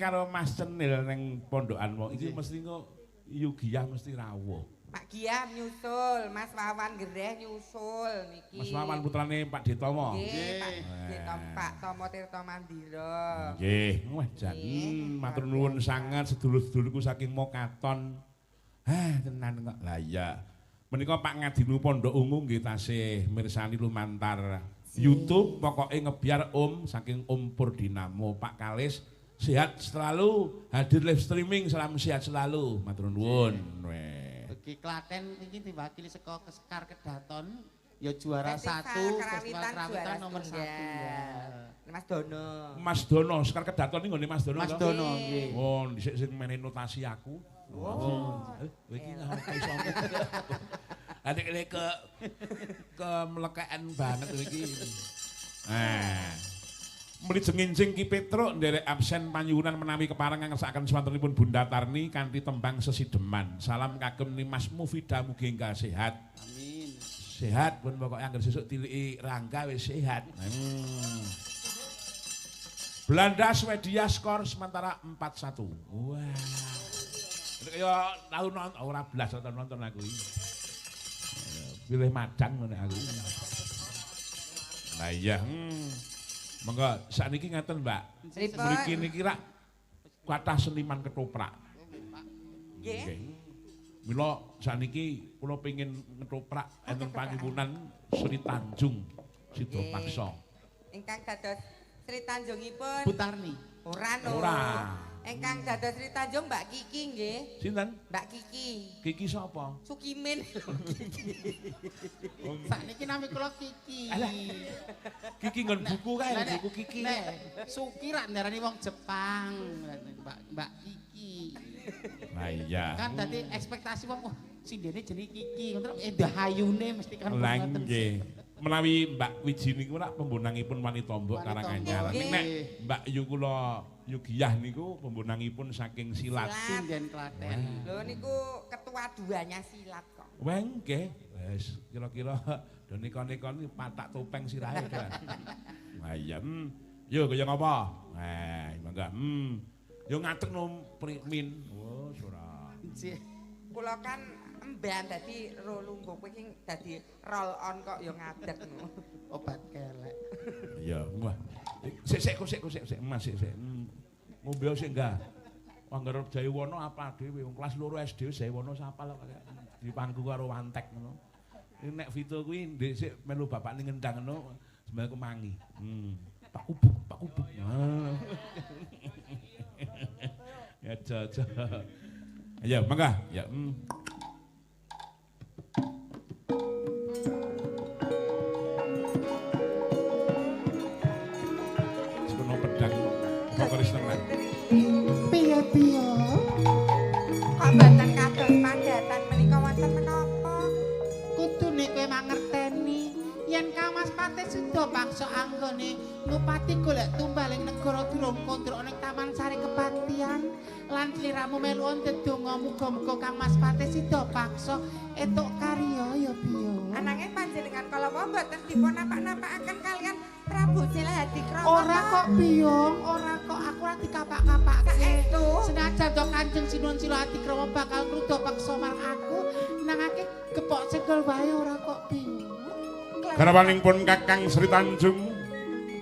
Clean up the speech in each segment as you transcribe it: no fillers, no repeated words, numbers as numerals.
karo Mas Cenil ning pondokanmu iki mesti kok Yugiyah mesti rawuh. Pak Giah nyusul, Mas Wawan Gereh nyusul niki. Mas Wawan putrane Pak Ditomo. Nggih, Pak Tomo Tirta Mandira. Nggih, wah jan matur nuwun sanget sedulur-sedulurku saking Mokaton. Tenan kok. Lah iya. Menika Pak Ngadinu Pondok Ungu nggih tasih mirsani lumantar YouTube pokoke ngebiar saking Om Purdinamo Pak Kalis sehat selalu hadir live streaming salam sehat selalu matur nuwun. Bagi Klaten ini diwakili saka Sekar Kedaton ya juara 1 Festival Kerawitan nomor 1 Mas Dono. Mas Dono Sekar Kedaton iki nggone Mas Dono. Mas Dono nggih. Oh, dhisik sing mene notasi aku. Iki ngerti iso. Adik ini ke melekaan banget iki. Mlijengincing Ki Petruk nderek absen panyuwunan menawi kepareng ngersakaken swantenipun Bunda Tarni kanthi tembang Sesideman. Salam kagem Nimas Mufida mugi enggal sehat. Amin. Sehat pun pokoke anggere sesuk tiliki Rangga wis sehat. Belanda Swedia skor sementara 4-1. Wah. Ya tau nonton ora blas nonton aku iki. Pilih madang ngene aku. Lah iya. Monggo sakniki ngaten, Mbak. Mriki niki rak kathah seniman ketoprak. Nggih. Mila sakniki kula pengin ngetoprak enten panyuwunan Sri Tanjung Sida Paksa. Ingkang dados Sri Tanjungipun Butarni. Ora. Ingkang dados Sri Tanjung Mbak Kiki nggih. Sinten? Mbak Kiki. Kiki sapa? Sukimin. Sakniki nami kula Kiki. Kiki nggon buku kae, buku Kiki. Suki rak ndarani wong Jepang. Mbak Kiki. Nah iya. Kan dadi ekspektasi wong sindene jenenge Kiki, ngono ndahayune mesti kan ngoten. Nggih. Menawi Mbak Wiji niku rak pembunangipun wanita mbok Karanganyar. Nek Mbak Yu kula Yugiyah niku pembunangipun saking silat Sinden Klaten. Lho niku ketua duanya silat kok. Wah nggih. Wis kira-kira do nikon-nikon patak topeng sirahe kan. Lah iya. Yo kaya ngapa? Mangga. Yo ngatekno Min. Oh, ora. Kula kan emban dadi rolunggo kowe iki dadi roll on kok ya ngadeg no. Obat kelek. Iya, wah. Sik Mas sik. Ngombe sik enggak. Angger Jayawana apa dhewe wong kelas 2 SD Jayawana sapal kok dipangku karo Wantek ngono. Nek Vito kuwi ndhisik melu bapakne ngendang ngono sembah kemangi. Pak Kubuk. Ya jaja. Ya, mangga. Ya. Sekono pedang vokalis tenan. Piye? Kok mboten kados padatan menika wonten menapa? Kudune kowe mangerteni yen Kang Mas Pate Sida Paksa anggone ngupati golek tumbaling negara durung kondrok ning Taman Sari Kepatihan lan sliramu melu ndedonga muga-muga Kang Mas Pate Sida Paksa entuk karya ya Biyo. Ananging panjenengan kala mboten dipun napa-napakaken kalian Prabu Sela Hadikrama. Ora kok Biyong, ora kok aku ora dikapak-kapake. Saestu Senajan to Kanjeng Sinuwun Sila Hadikrama bakal ngruda paksa marang aku, nangake gepok segel wae ora kok Biyong. Garwanipun Kakang Sri Tanjung.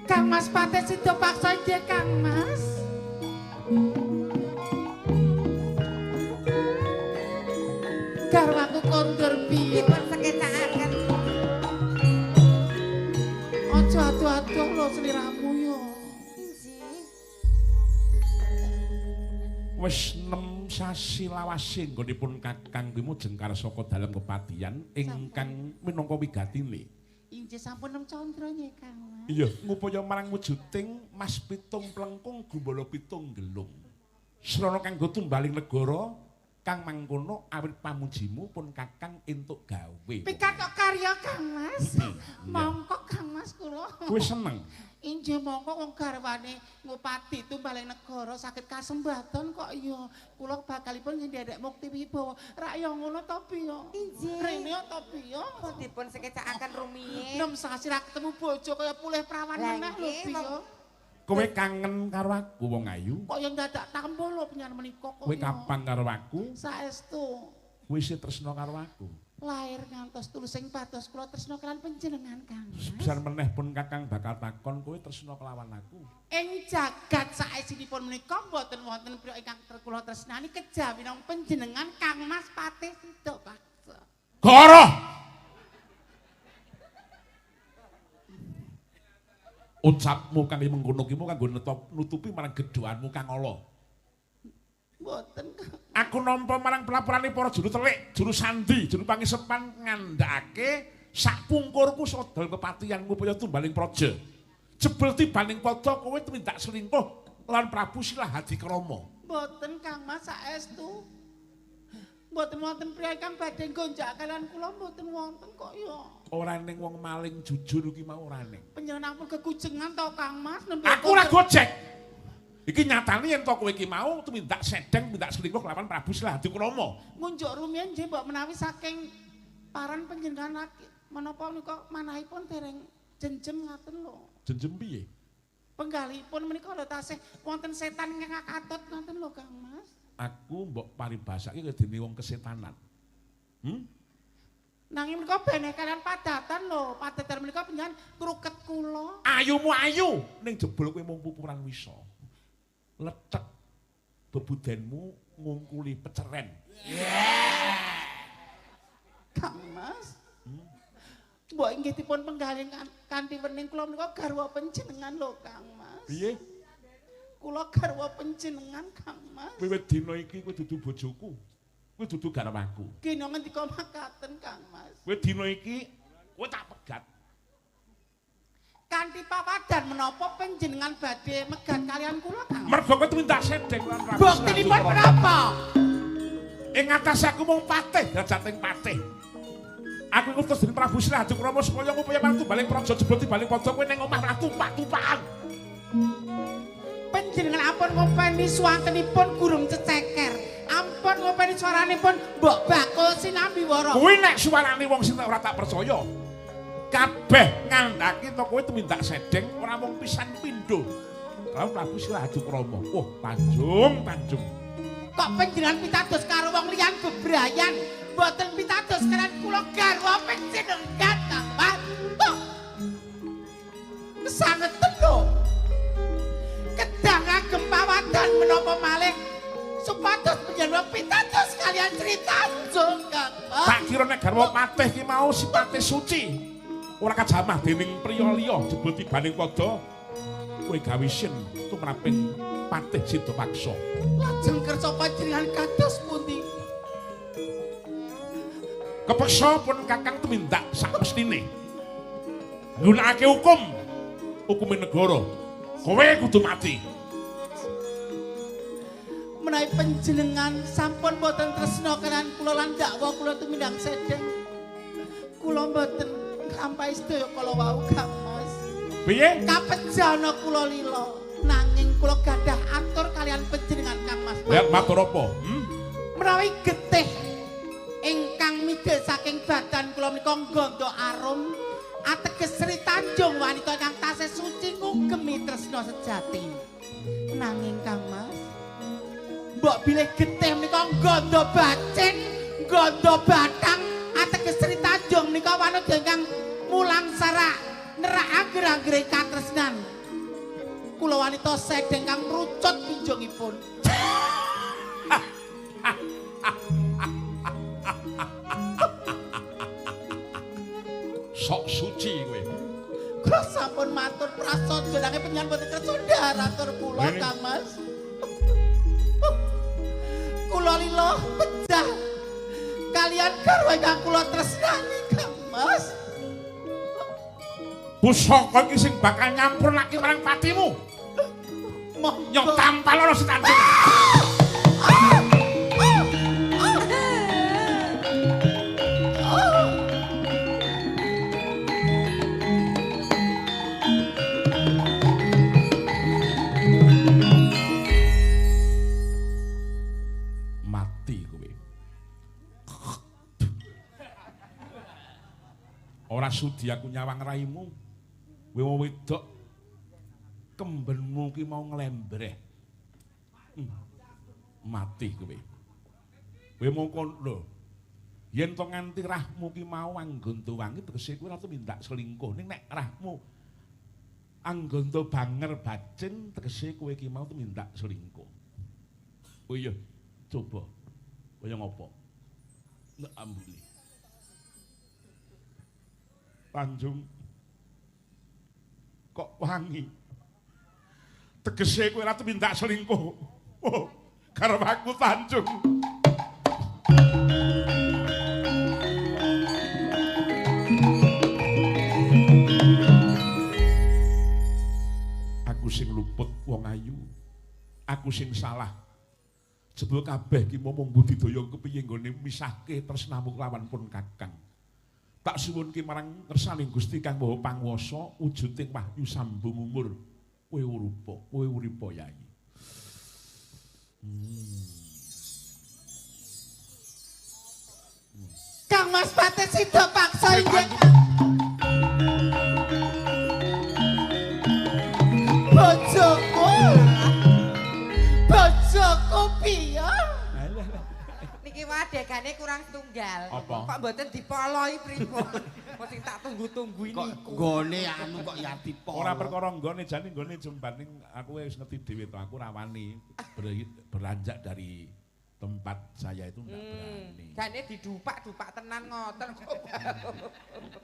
Kang Mas Pate Sida Paksa nggih Kang Mas. Garwaku kondur piye? dipun sekecakaken. Aja adu-adu lho sliramu yo. Wis 6 sasi lawase nggonipun Kakang kuwi mujeng karsaka dalem kepatihan ingkang minangka wigatine. Inggih sampun 6 candra nggih Kang Mas. Iya, ngupaya marang wujuding Mas Pitung Plengkung Gumbala Pitung Gelung. Srana kanggo tumbaling negara kang mangkono awit pamujimu pun Kakang entuk gawe. Pikatok karya Kang Mas. Mongko Kang Mas kula. Kowe seneng? Inggih mongko wong garwane ngupati tumbaling negara saged kasembadan kok ya. Kula bakalipun nyendhek mukti wibawa. Rak ya ngono to piye? Inggih. Rene to piye? Kok dipun sekecakaken rumiyin. Nem sasi ra ketemu bojo kaya pulih prawan meneh lho piye. Kowe kangen karo aku wong ayu? Kok yang dadak tambah lho penyan menika kok. Kowe kapan karo aku? Saestu. Kowe isih tresna karo aku. Lahir ngantos tulusing pados kula tresna kalian panjenengan Kang. Sepisan meneh pun Kakang bakal takon kowe tresna kelawan aku. Ing jagat saesinipun menika mboten wonten priya ingkang kula tresnani kejawi nang panjenengan Kang Mas Patih Sida Paksa. Goro. Ucapmu kang mengkono ki kanggo nutupi marang gedhoanmu Kang Ala. Mboten. Aku nampa marang pelapurane para juru telik, juru sandi, juru pangisepan ngandhakake sak pungkurku sodol kepatihanmu kaya tumbaling praja. Jebul tibaning padha kowe tumindak selingkuh lan Prabu Silahadi Krama. Mboten Kang Mas saestu. Mboten wonten priya ingkang badhe gonjak kalian kula mboten wonten kok ya. Ora ning wong maling jujur iki mau ora ning. Panjenengan pun kekujengan to Kang Mas. Aku ora gojek. Iki nyatane yen to kowe iki mau tumindak sedeng, tumindak selingkuh kelawan Prabu Silahadi Krama. Ngunjuk rumiyin nggih mbok menawi saking paran panjenengan laki menapa menika manahipun dereng jenjem ngaten lho. Jenjem piye? Penggalipun menika lho tasih wonten setan ingkang katut ngoten lho Kang Mas. Aku mbok paribasake kaya dene wong kesetanan. Nanging menika beneh kalian padatan lho, padatan menika panjenengan kruket kula. Ayumu ayu ning jebul kowe mung pupuran wisa. Lecek bebudenmu ngungkuli peceren. Kang Mas. Mbok inggih dipun penggalih kanthi wening kula menika garwa panjenengan lho Kang Mas. Piye? Kula garwa panjenengan Kang Mas. Wiwit dina iki kowe dudu bojoku. Kowe dudu garwaku. Kena ngendika makaten Kang Mas. Wiwit dina iki kowe tak pegat. Kanthi pawadan menapa panjenengan badhe megat kalian kula Kang? Mergo kowe tumindak sedeng lan Prabu. Buktinipun menapa? Ing atas aku mung patih, derajatning patih. Aku ngutus dening Prabu Silahadi Krama supaya ngupaya marang tumbaling praja jebul tibaling padha kowe ning omah malah tupak-tupakan. Panjenengan ampun ngopeni swantenipun gurung ceceker. Ampun ngopeni swaranipun Mbok Bakul Sinambi Wara. Kuwi nek suarane wong sing ora tak percaya. Kabeh ngandhaki to kowe tumindak sedeng ora mung pisan pindho. Kalau Prabu Silahadi Krama. Wah, Tanjung. Kok panjenengan pitados karo wong liyan bebrayan, mboten pitados kalian kula garwa panjenengan Kang Mas. Kesangeten lho. Kedang agem pawadan menapa malih supados panjenengan pitados kalian cerita Kang Mas. Tak kira nek garwa patih ki mau sipate suci. Ora kajamah dening priya liya jebul tibaning padha kowe gawe sin tumraping Patih Sida Paksa. Lajeng kersa panjenengan kados pundi? Kepeksa pun Kakang tumindak sakmestine. Nggunakake hukume negara. Kowe kudu mati. Menawi panjenengan sampun boten tresna kalian kula lan dakwa kula tumindak sedeng. Kula boten kampahi sedaya kala wau Kang Mas. Piye? Kapejana kula lila nanging kula gadah atur kalian panjenengan Kang Mas. Lihat matur apa? Menawi getih ingkang midhah saking badan kula menika nggondo arum ateges Sri Tanjung wanita ingkang tasih suci ngugemi tresna sejati. Nanging Kang Mas, mbok bilih getih menika nggondo bacin, nggondo batang ateges Sri Tanjung menika wanita ingkang mulang sarak nerak ager-agere katresnan. Kula wanita sedeng kang rucut pinjungipun. Sok suci kowe. Kula sampun matur prasaja nanging panjenengan boten kersa atur kula Kang Mas. Kula lila pecah kalian garwa ingkang kula tresnani Kang Mas. Pusaka iki sing bakal nyampurnake marang patimu. Nyong tampal ana Sri Tanjung. Mati kowe. Ora sudi aku nyawang raimu. Kowe wong wedok kembenmu ki mau nglembreh. Mati kowe. Kowe mongko lho. Yen to nganti rahmu ki mau anggon tuwangi tegese kowe ora mindak selingkuh. Ning nek rahmu anggon to banger bacin tegese kowe ki mau mindak selingkuh. Oh iya, coba. Kaya ngopo? Nek ambune. Tanjung kok wangi. Tegese kowe ora mindak selingkuh. Oh, karo aku Tanjung. Aku sing luput wong ayu. Aku sing salah. Jebul kabeh ki momong budidaya kepiye nggone misahke tresnamu lawan pun Kakang. Tak suwunke marang ngersaning Gusti Kang Maha Panguwasa wujuding wahyu sambung umur. Kowe uripa Yayi. Kang Mas Pate sida paksa inggih. Bojoku piye? Niki wadegane kurang tunggal. Apa? Kok mboten dipoloi pripun? Kok sing tak tunggu-tunggu Kok niku. nggone anu kok ya dipolo. Ora perkara nggone jane nggone jembaning aku wis ngerti dhewe to aku ra wani beranjak dari tempat saya itu ndak berani. Jane didupak-dupak tenan ngoten kok.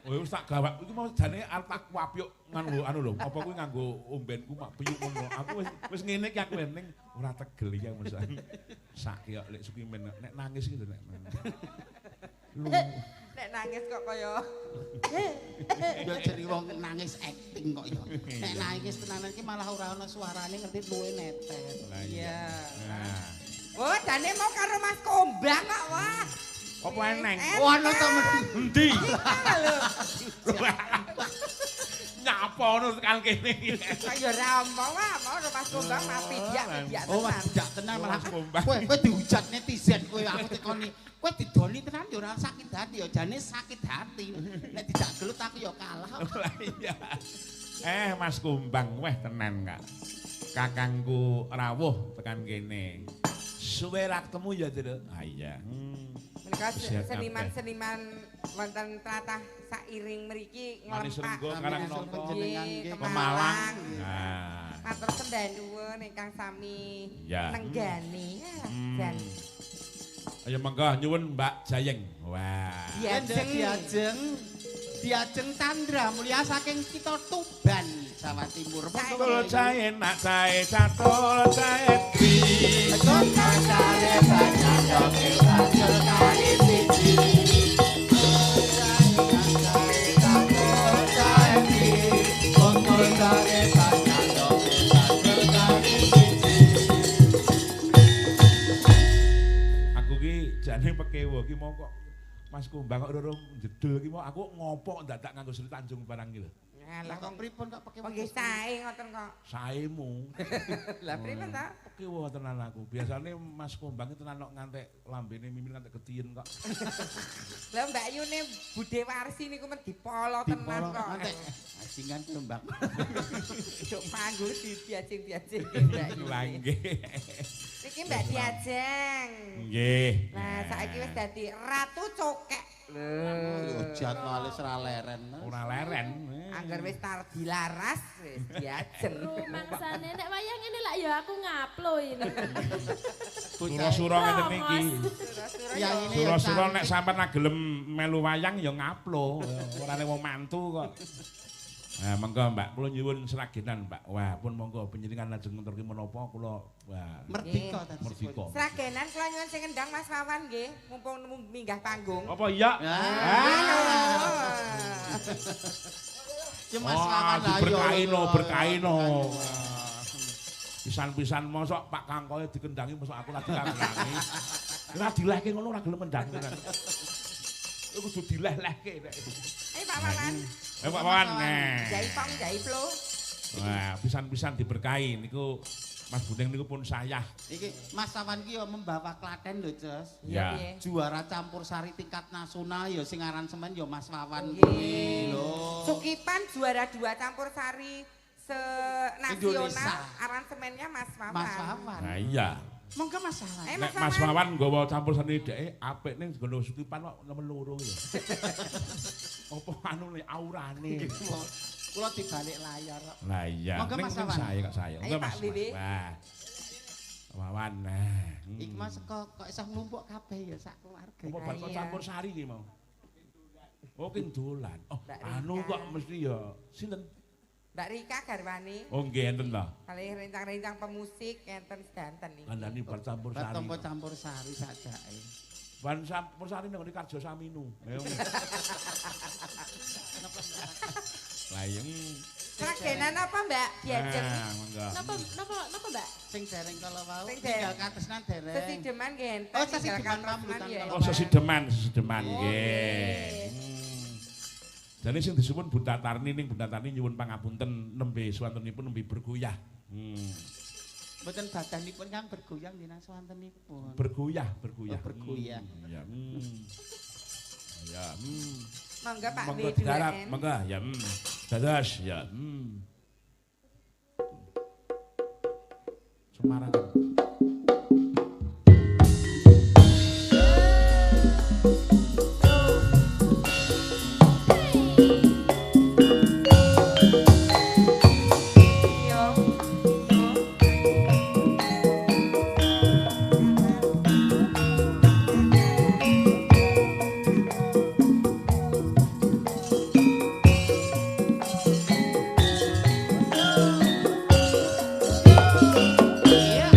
Oh wis tak gawak iki mau jane arep tak wapyuk nganggo anu lho, apa kuwi nganggo ombenku mak piyuk ngono. Aku wis ngene iki aku ning ora tegel iki mesti. Sak kok lek Sukimen nek nangis iki nek. Lu Nek nangis kok kaya Ya jeri wong nangis acting kok ya. Nek nangis tenanan iki malah ora ana suarane ngerti luwe netes. lah iya. Nah. Oh, jane mau karo Mas Kombang kok wah. Apa eneng? Oh ana to mesti. Endi? Lho. Nyapa ngono tekan kene iki. Kaya ora omong wae, mau Mas Kombang mati dia Oh tenan. tidak tenan malah Mas Kombang. kowe dihujat netizen kowe aku tekoni. Kowe didoni tenan ya ora sakit hati ya jane sakit hati. Nek dijak gelut aku ya kalah. Lah iya. Mas Kumbang weh tenan Kak. Kakangku rawuh tekan kene. Suwe ra ketemu ya, Dur. Ah iya. Menika Siap seniman-seniman wonten tlatah sairing mriki Manis nglempak Renggo karang nopo Panjenengan nggih Pemalang. Nah. Matur sembah nuwun ingkang sami Ya. nenggani. Dan Ayo monggo nyuwun Mbak Jayeng. Wah. Diajeng Tandra Mulia saking kita Tuban Jawa Timur. Catul cahe nak cahe catul cahe. Aku ki jane pekewo ki mau kok Mas Kumbang kok dorong jedul ki mau aku ngopo dadak nganggo Sri Tanjung barang ki lho. Lah Kok pripun kok pakai kok nggih sae ngoten kok. Saemu. Lah pripun ta? Pekewo tenan aku. Biasane Mas Kumbang itu tenan kok ngantek lambene mimin ngantek ketien kok. Lah Mbak Yune Budhe Warsi niku men dipolo tenan kok. Asingan ku Mbak. Cuk panggung diajeng-diajeng Mbak Yune. Lah nggih. Niki Mbak Diajeng. Nggih. Nah, saiki wis dadi Ratu Cokek. Yo jadwale ora leren. Ora leren. Angger wis tar dilaras wis diajeng. Rumangsane nek wayang ngene lak ya aku ngaplo ini. Sura-sura ngene iki. Ya ini Sura-sura nek sampean gelem melu wayang ya ngaplo. Ora nek wong mantu kok. Nah, monggo Mbak, kula nyuwun seragenan, Mbak. Wah, pun monggo panjenengan lajeng ngeterke menapa kula wah merdeka tadi. merdeka. Sragenan kula nyuwun sing endang Mas Wawan nggih, mumpung nemu minggah panggung. Apa iya? Mas Wawan lah yo. Berkaino. Pisan-pisan mosok Pak Kangkoe dikendangi mosok aku lagi kandangi. Ora dilehke ngono ora gelem mendang tenan. Iku kudu dileh-lehke nek. Ayo Pak Wawan. Pak Wawan. Jai pong, jai plo. Wah, pisan-pisan diberkahi niku Mas Buning niku pun sayah. Iki Mas Wawan ki yo membawa Klaten lho, Jos. Ya. Piye? Juara campur sari tingkat nasional yo sing aransemen yo Mas Wawan Nggih. kuwi lho. Sukipan juara 2 campur sari se-nasional Indonesia. aransemennya Mas Wawan. Mas Wawan. Nah iya. Monggo Mas Wawan. Nek Mas Wawan nggawa campur seni dhek apik ning nggono Sutipan kok nomor loro ya. Apa anune aurane. Kula dibalik layar kok. Lah iya. Monggo Mas Ning Wawan. saya kok saya. Ayo, Pak Wiwi. Wah. Wawan. Nah. Iki Mas kok iso nglumpuk kabeh ya sak keluarga. Apa bar kok Iya. campur sari ki mau. Oh king dolan. Oh, Mbak anu Rika. kok mesti ya sinten? Mbak Rika garwani Oh nggih enten ta. kalih rencang-rencang pemusik enten sedanten iki. Kandhani bar campur sari. Batompo campur sari sajake. Ban campur sari nang Karjo Saminu. Lah iya. Sragenan apa Mbak? Diajeng. Nah, monggo. Napa Mbak? Sing dereng kala wau Sing tinggal dereng. katesnan dereng. Sesideman nggih enten. Oh, sesideman tinggal pambutan katresnan ya. kalau Oh sesideman Oh, nggih. Jadi sing disebut Bunda Tarni ning Bunda Tarni nyuwun pangapunten nembe swantenipun nembe bergoyah. Mboten badanipun kang bergoyang dina swantenipun. Bergoyah, bergoyah. Oh, bergoyah. Ya. Ya. Monggo Pak Monggo W2N. digarap, monggo ya. Dados ya. Semarang. Yo. Iya.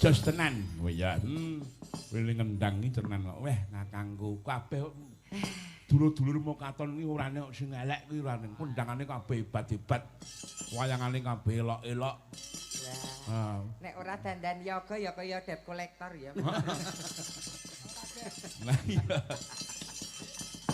dados tenan. Oh iya. Wili ngendang iki tenan kok. Weh, ngakangku kabeh dulur-dulur Mokaton iki ora nek sing elek kuwi ora nek kondangane kabeh hebat-hebat. Wayangane kabeh elok-elok. Lah. Nek ora dandan yoga ya kaya debt collector ya. Lah iya.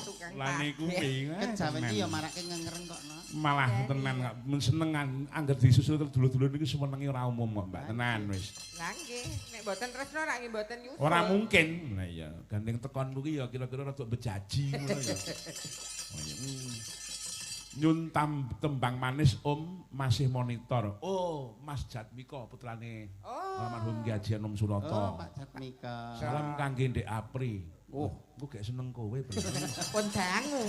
Tukang Lah niku piye? Kejawen iki ya marake ngengreng kok, no. Malah tenan kok senengan angger disusul dulur-dulur niku senengi ora umum kok, Mbak. Tenan wis. Lah nggih, nek mboten tresno ora nggih mboten nyusul. Ora mungkin. Nah iya, gandeng tekonku ki ya kira-kira rada bejaji ngono ya. Oh iya. Nyun tembang manis Om masih monitor. Oh, Mas Jatmiko putrane almarhum Ki Haji Anom Suroto. Oh, Pak Jatmiko. Salam kangge Ndek Apri. Oh, aku gak seneng kowe. Pun dangu.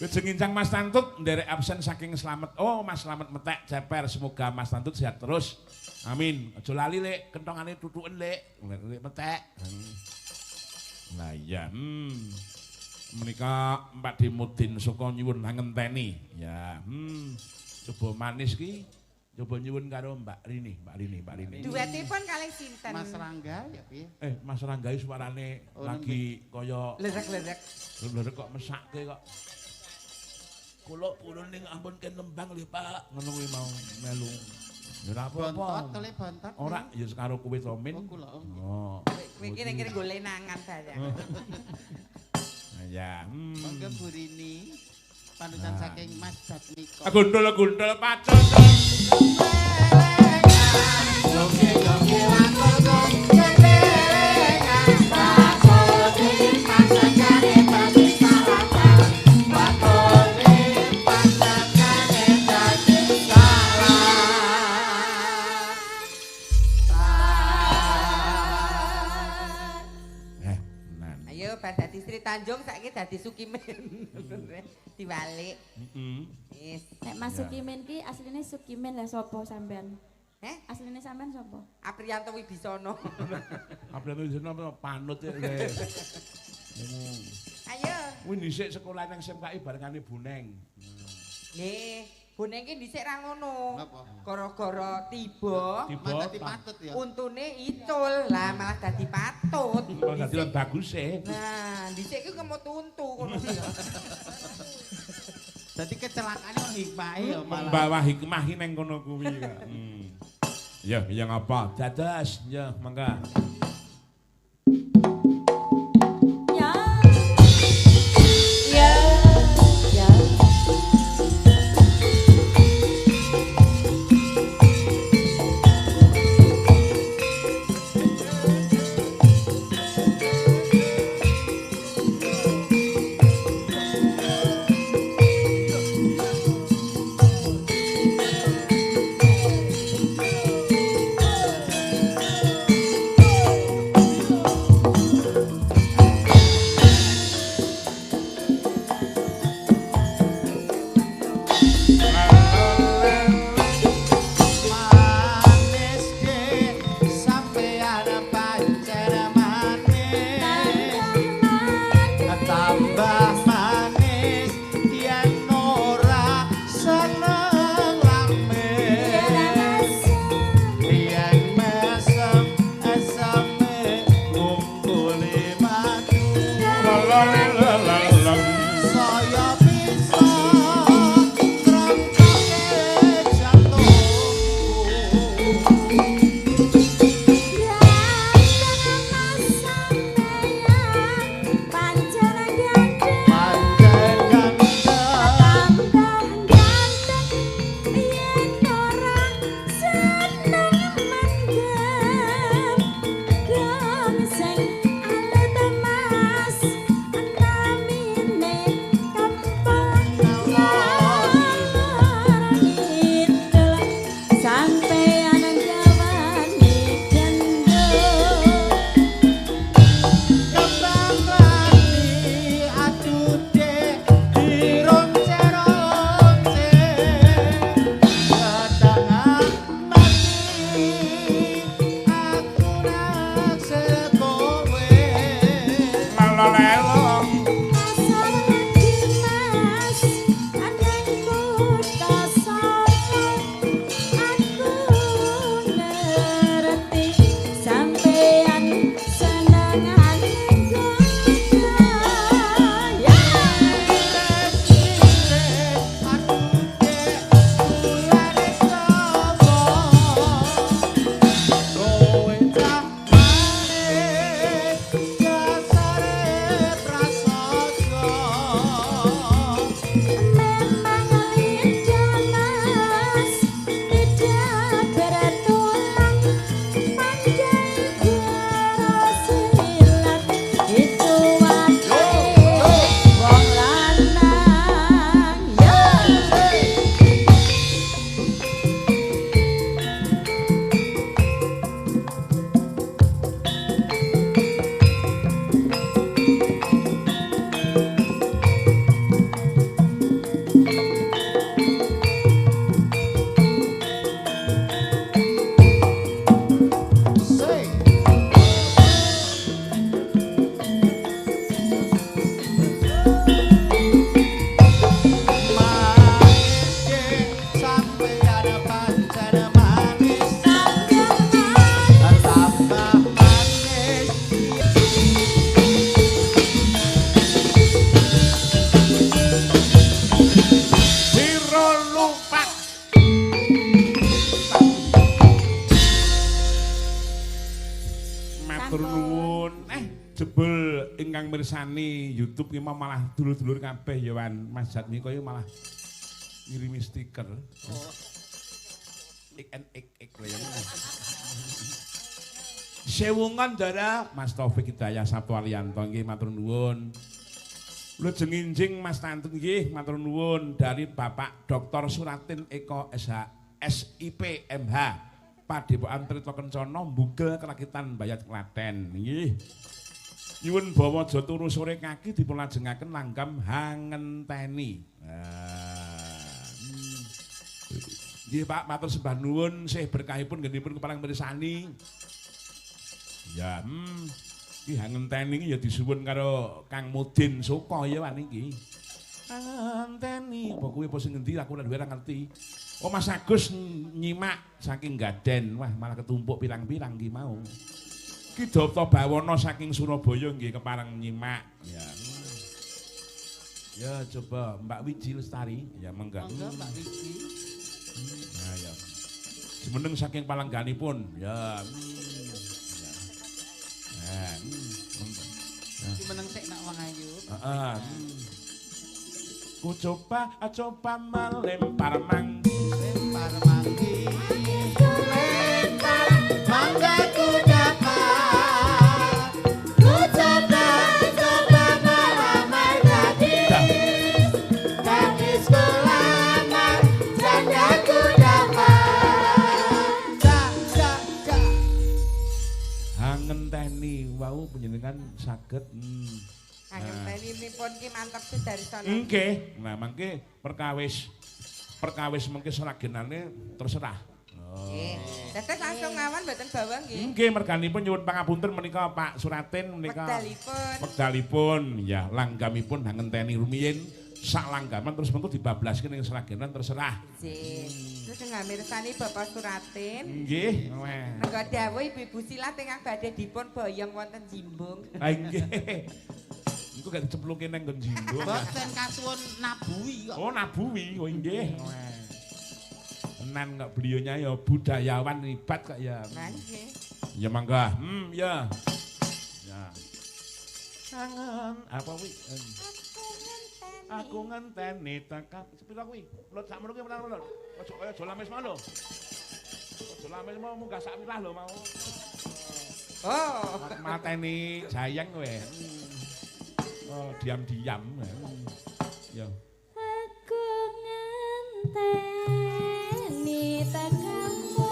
Kejengincang Mas Tantut nderek absen saking Slamet. Oh, Mas Slamet metek ceper, semoga Mas Tantut sehat terus. Amin. Aja lali Lek, kentongane tutuken Lek. Lek metek. Lah iya. Menika Mbak Dimudin saka nyuwun ngenteni. Ya, coba manis ki coba nyuwun karo Mbak Rini. Duetipun kalih sinten? Mas Rangga ya piye? Mas Ranggai suarane lagi kaya Lerek-lerek. lerek kok mesakke kok. Kula purun ning ampun ken nembang lho Pak, ngono kuwi mau melu. Ya ora apa-apa. Bontot tole bontot. Ora, ya karo kowe to Min. Oh kula. Oh. Kowe iki nek kira golek nangan barang. Ya. Monggo Bu Rini. Panutan saking Mas Jatmiko. Gundul-gundul pacul. Joge-joge wakul gong jendelengan bakul di pasangane bagi salatan bakul di pasangane bagi Nan. Ayo bar dadi Sri Tanjung saiki dadi Sukimen. Diwalik. Wis. Nek Mas Sukimen ki asline Sukimen lah sapa sampean? Asline sampean sapa? Apriyanto Wibisono. Apa itu jenenge panut ya. Ayo. Kuwi dhisik sekolah nang SMKI barengane Buneng. Nggih, boneng ki dhisik ra ngono. Napa? Gara-gara tiba Dadi patut ya. untune icul, lah malah dadi patut. Kalau dadi lan bagus e. Nah, dhisik ki kemut untu ngono ya. Dadi kecelakaane kok hikmahe ya malah. Membawa hikmah ning kono kuwi kok. Ya, ya ngapa? Dados, ya mangga. Ya. Ya. Ya. Matur nuwun. Jebul ingkang mirsani YouTube iki malah dulur-dulur kabeh ya Wan. Mas Jatmiko iki malah ngirimi stiker. Ik lho ya. Sewungan Dara Mas Taufik Hidayah Sabtu Alianto nggih matur nuwun. Lujeng injing Mas Tantun nggih matur nuwun dari Bapak Dr. Suratin Eko SH SIP MH Padepokan Trito Kencana Mbugel Krakitan Bayat Klaten nggih. Nyuwun bawa aja turu sore kaki dipun lajengaken langgam hangenteni. Nggih Pak matur sembah nuwun sih berkahipun nggenipun keparang mirsani. Ya, iki hangenteni iki ya disuwun karo Kang Mudin Suka ya wan iki. Hangenteni, apa kuwi apa sing ngendi aku ora ngerti. Oh Mas Agus nyimak saking Gaden, wah malah ketumpuk pirang-pirang iki mau. Ki Dapta Bawana saking Surabaya nggih kepareng nyimak. Ya. Ya coba Mbak Wiji Lestari, ya monggo. Monggo Mbak Wiji. Nah ya. Semeneng saking palengganipun, ya. Meneng sik nak wong ayu. Heeh. Ku coba melempar manggi. Lempar manggi. Lempar mangga ku dapat. Ku coba melamar gadis. Gadis ku lamar janda ku dapat. Hangenteni wau panjenengan saged Hangenteni-nipun ki mantep sedarisana. nggih. Nah, mangke perkawis mengke seragenane terserah. Nggih. Dados langsung ngawan mboten bawang nggih. Nggih, merganipun nyuwun pangapunten menika Pak Suratin menika wekdalipun ya langgamipun hangenteni rumiyin sak langgaman terus mengko dibablaske ning seragenan terserah. Nggih. Terus ngamirsani Bapak Suratin. Nggih. Mengko dawuh Ibu Silat ingkang badhe dipun boyong wonten Jimbung. Ha nggih. Engko gak dicepluke nang nggon Jimbung. Boten kasuwun nabuhi kok. Oh, nabuhi. Oh nggih. Tenan kok beliaunya ya budayawan hebat kok ya. Nah nggih. Ya mangga. Ya. Ya. Kangen apa kuwi? Aku ngenteni tekan. Sepira kuwi? Lho sak menawa kuwi menang lho. Ojo kaya aja lames mau lho. Aja lames mau munggah sak wirah lho mau. Oh, Mateni jayang kowe. Oh, diam-diam. Ya. Aku ngenteni tekanmu.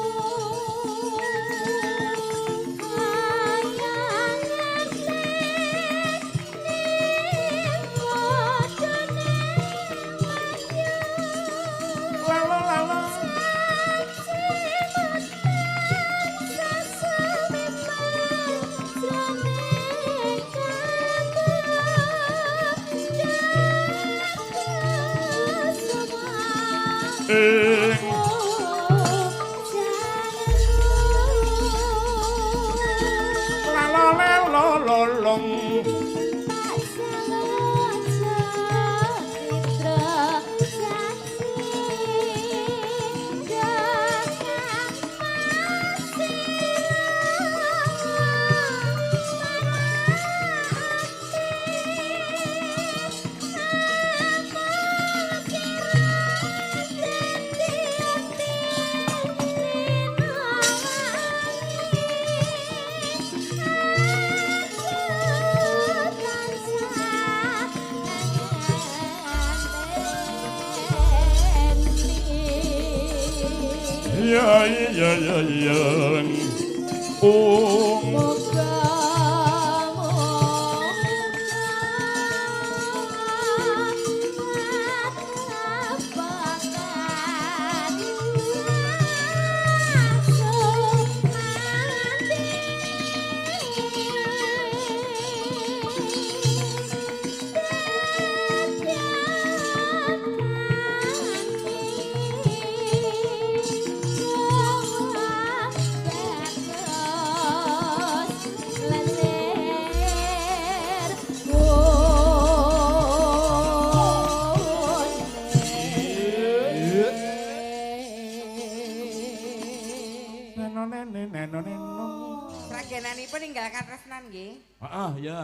katresnan nggih. Heeh, ya.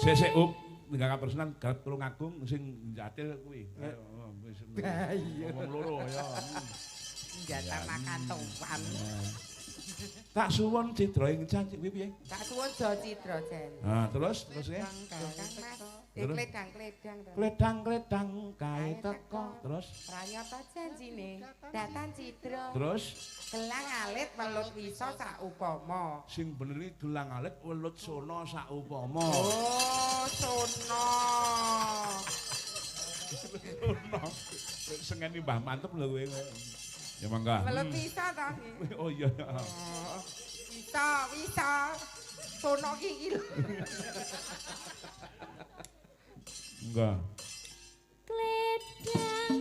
Sesek up tinggal katresnan garap Tulung Agung sing njatil kuwi. Wis. Wong loro ya. Njata makan tuan. Tak suwun Cidra ing cancik kuwi piye? Tak suwun Jo Cidra Jen. Terus ya. Kledang-kledang kae teko. Terus Pranyata janjine datan Cidra. terus Gelang alit welut wisa sak upama. sing bener iki gelang alit welut sono sak upama. Oh, sono. Sengeni Mbah Mantep lho kowe. Ya mangga. Welut wisa ta iki? Oh iya. Oh, wisa. Sono iki lho. Enggak. Kledang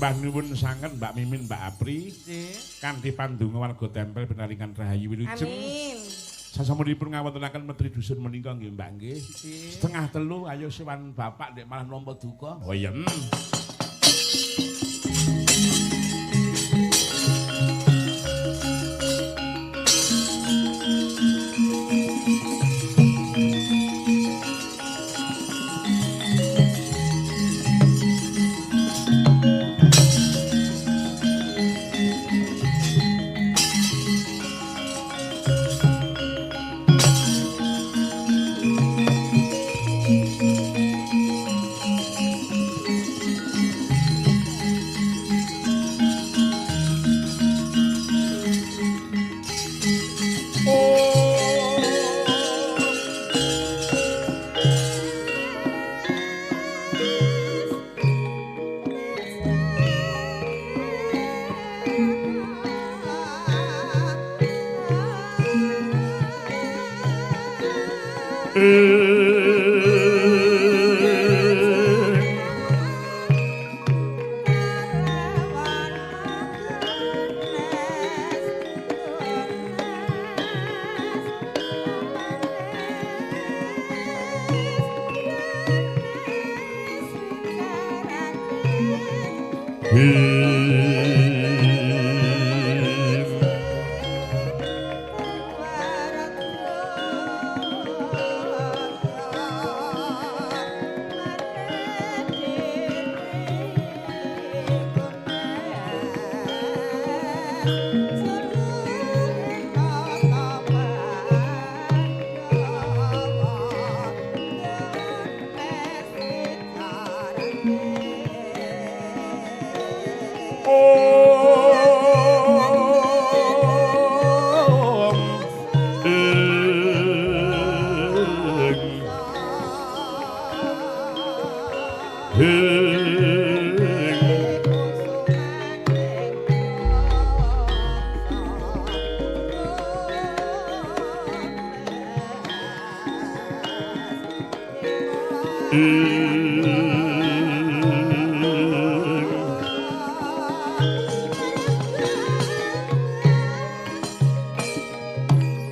Sembah nuwun sanget Mbak Mimin, Mbak Apri. Nggih. Kanthi pandonga warga tempel benaringan rahayu wilujeng. Amin. Sasampunipun ngawontenaken Menteri Dusun menika nggih Mbak nggih. Nggih. 2:30 ayo sowan Bapak nek malah nampa duka. Oh iya.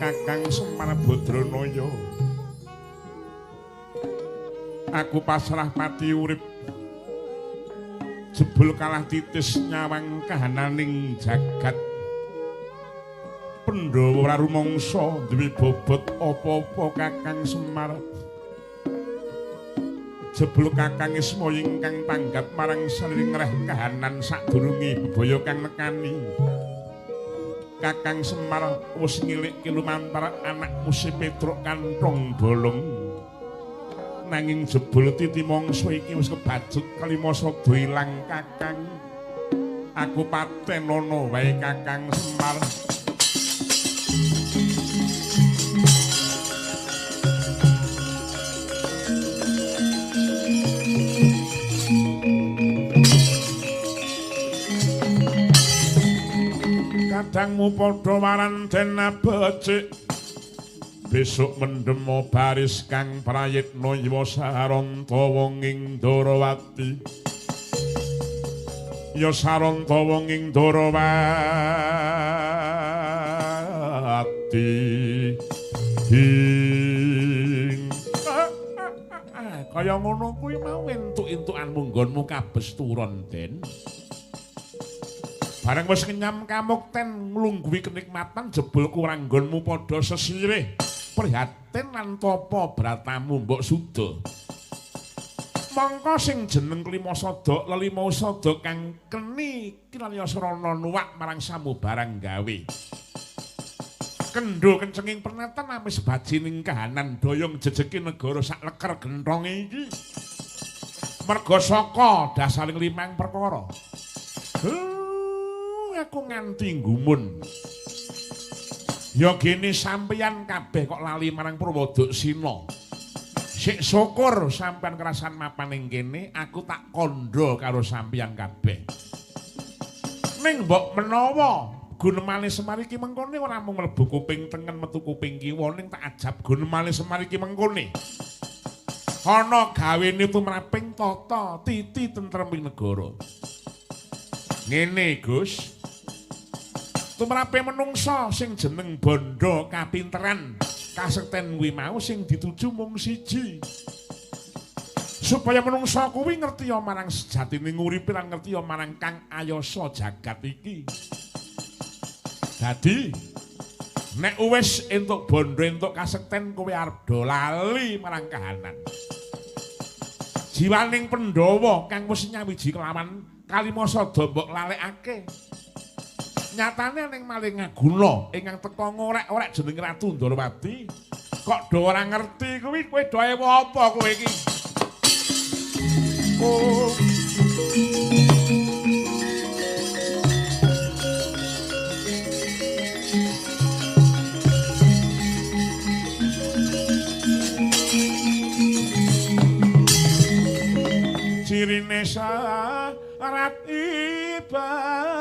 Kakang Semar Badranaya, aku pasrah pati urip jebul kalah titis nyawang kahananing jagat. Pandhawa ora rumangsa duwe bobot apa-apa Kakang Semar. Jebul Kakang Isma ingkang tanggap marang saliring reh kahanan sadurunge bebaya kang nekani. Kakang Semar wis ngilikke lumantar anakmu si Petruk kanthong bolong. Nanging jebul titi mangsa iki wis kebajut kalima sada ilang Kakang. Aku patenono wae Kakang Semar. Kadangmu padha waranten becik. Besok mendemo baris kang prayitna Yawa Saranta wonging Darawati. Ya Saranta wonging Darawati. Kaya ngono kuwi mau entuk-entukan munggonmu kabes turon Den. Bareng wis kenyam kamukten nglungguhi kenikmatan jebul kurang nggonmu padha sesirih. Prihatin lan tapa bratamu mbok suda. Mangka sing jeneng Klima Sada lelima sada kang keni kinarya srana nuwak marang samubarang gawe. Kendho kencenging pernatan amis bajining kahanan doyong jejeki negara sak leker genthonge iki. Merga saka dasaring 5 perkara. Aku nganti gumun. Ya gene sampeyan kabeh kok lali marang Purwadaksina. Sik syukur sampeyan kerasan mapan ning kene, aku tak kandha karo sampeyan kabeh. Ning mbok menawa Gunemane Semar iki mengkone ora mung mlebu kuping tengen metu kuping kiwa ning tak ajab Gunemane Semar iki mengkone. Ana gawene tumraping tata titi tentreming negara. Ngene, Gus. Tumrape menungsa sing jeneng bondo kapinteran kasekten kuwi mau sing dituju mung siji. Supaya menungsa kuwi ngerti marang sejatine nguripe lan ngerti marang kang ayasa jagat iki. Dadi nek wis entuk bondo entuk kasekten kowe arep do lali marang kahanan. Jiwaning Pandhawa kang wis nyawiji kelawan Kalimasada mbok lalekake. Nyatane ning maling ngaguna ingkang teka ngorek-orek jeneng Ratu Ndrawati kok do ora ngerti kuwi kowe do ewo apa kowe iki? Oh. Cirine syarat ibaran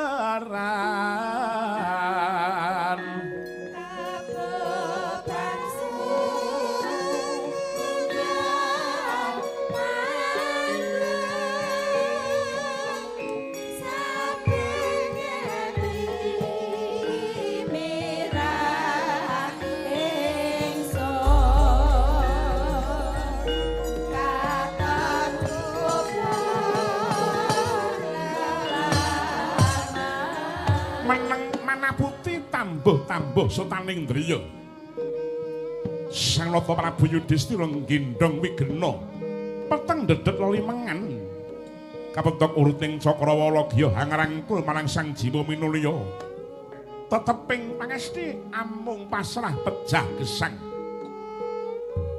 tambuh Sultaning Driya. Sang Nata Prabu Yudhistira nggendhong wigena peteng dedet lelimengan kapentok uruting Cakrawala giya hangrangkul marang Sang Jiwa Minulya. Teteping pangesti amung pasrah pejah gesang.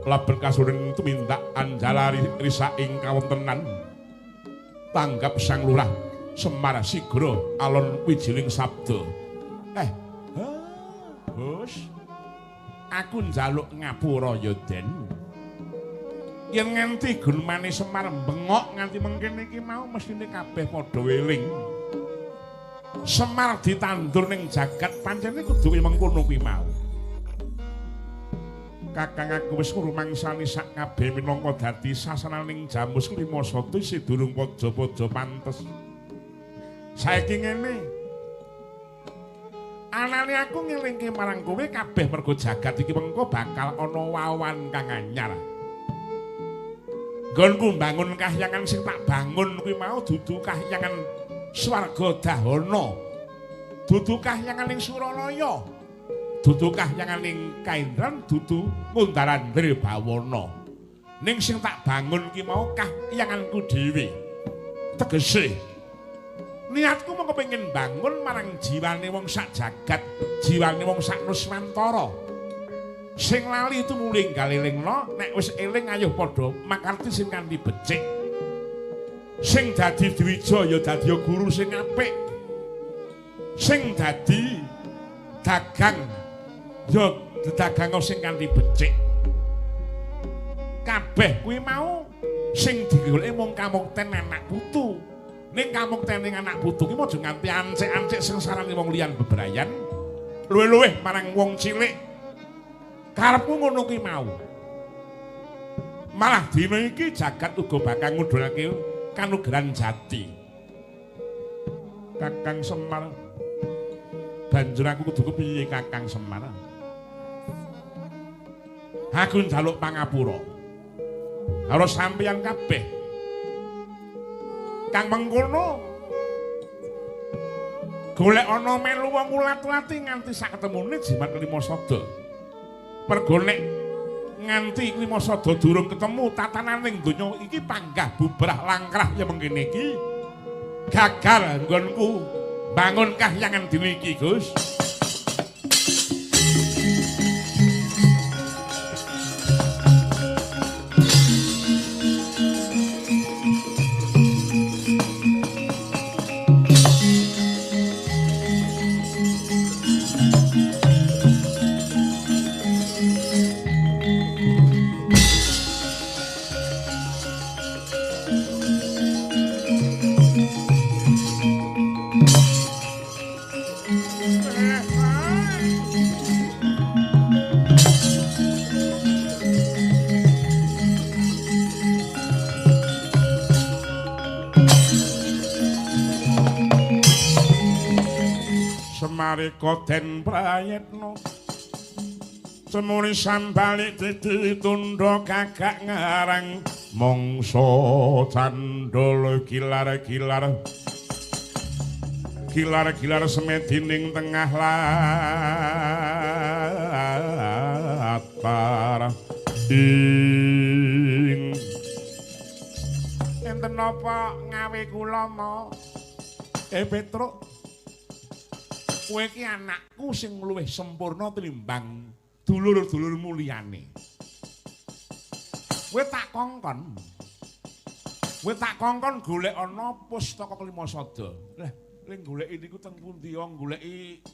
Laben kasurin tumindak anjalari risa ing kawontenan. Tanggap Sang Lurah Semar Sigra alon wijining sabda. Bos, aku njaluk ngapura ya Den. Yen nganti gunmane Semar bengok nganti mengkene iki mau mestine kabeh padha weling. Semar ditandur ning jagat pancene kudu mengkono kuwi mau. Kakang aku wis ngrumangsani sak kabeh minangka dadi sasananing Jamus Klimasada isih durung padha-padha pantes. Saiki ngene. Anane aku ngelingke marang kowe kabeh mergo jagat iki mengko bakal ana wawan kang anyar. Nggonku mbangun kahyangan sing tak bangun kuwi mau dudu kahyangan swarga dahana. Dudu kahyangan ing Suranaya. Dudu kahyangan ing Kaindran, dudu Kundaran Drebawana. Ning sing tak bangun ki mau kahyanganku dhewe. Tegese niatku mung kepengin bangun marang jiwane wong sak jagat, jiwane wong sak Nuswantara. Sing lali itu muling galelingna, nek wis eling ayo padha makarti sing kanthi becik. Sing dadi dwija ya dadi guru sing apik. Sing dadi dagang ya dagang sing kanthi becik. Kabeh kuwi mau sing digoleki mung kamukten anak putu. Ning kamuktening anak putu ki aja nganti ancik-ancik sengsarane wong liyan bebrayan. Luwih-luwih marang wong cilik. Karepmu ngono ki mau. Malah dina iki jagat uga bakal ngudhulake kanugrahan jati. Kakang Semar. Banjur aku kudu kepiye Kakang Semar? Aku njaluk pangapura. Karo sampeyan kabeh. Kang mengkono golek ana melu wong ulat-ulati nganti sak ketemune jimat Klimasada. Mergo nek nganti Klimasada durung ketemu tatananing donya iki panggah bubrah langkrah ya mengkene iki. Gagal nggonku bangun kahyangan dina iki, Gus. Semarika den prayetna semuni sambalik ditunda kagak ngarang mangsa candala kilar-kilar kilar-kilar semedining tengah latar ing enten napa ngawe kula ma Petruk kowe iki anakku sing luwih sempurna tinimbang dulur-dulurmu liyane. Kowe tak kongkon. Kowe tak kongkon golek ana pustaka Klimasada. Lah, ning goleki niku teng pundi yo goleki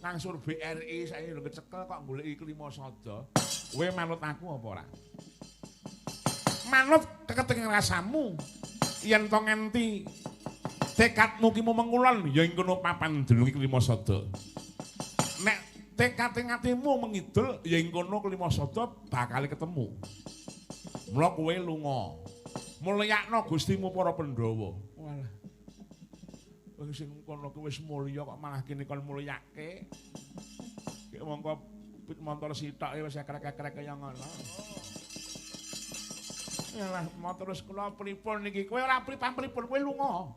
nang sur BRI saiki lho kecekel kok goleki Klimasada. Kowe manut aku apa ora? Manut keketing rasamu. Yen to ngenti tekadmu ki mengulon ya ing kono papan delungi Klimasada. Nek tekad atimu mengidul ya ing kono Klimasada bakal ketemu. Mula kowe lunga. Mulyakno Gustimu para Pandhawa. Walah. Wong sing kono kuwi wis mulya kok malah kene kon mulyake. Ki mongko pit motor sitoke wis krek-krek kaya ngono. Yalah, motor wis kula pripun niki. Kowe ora pripun kowe lunga.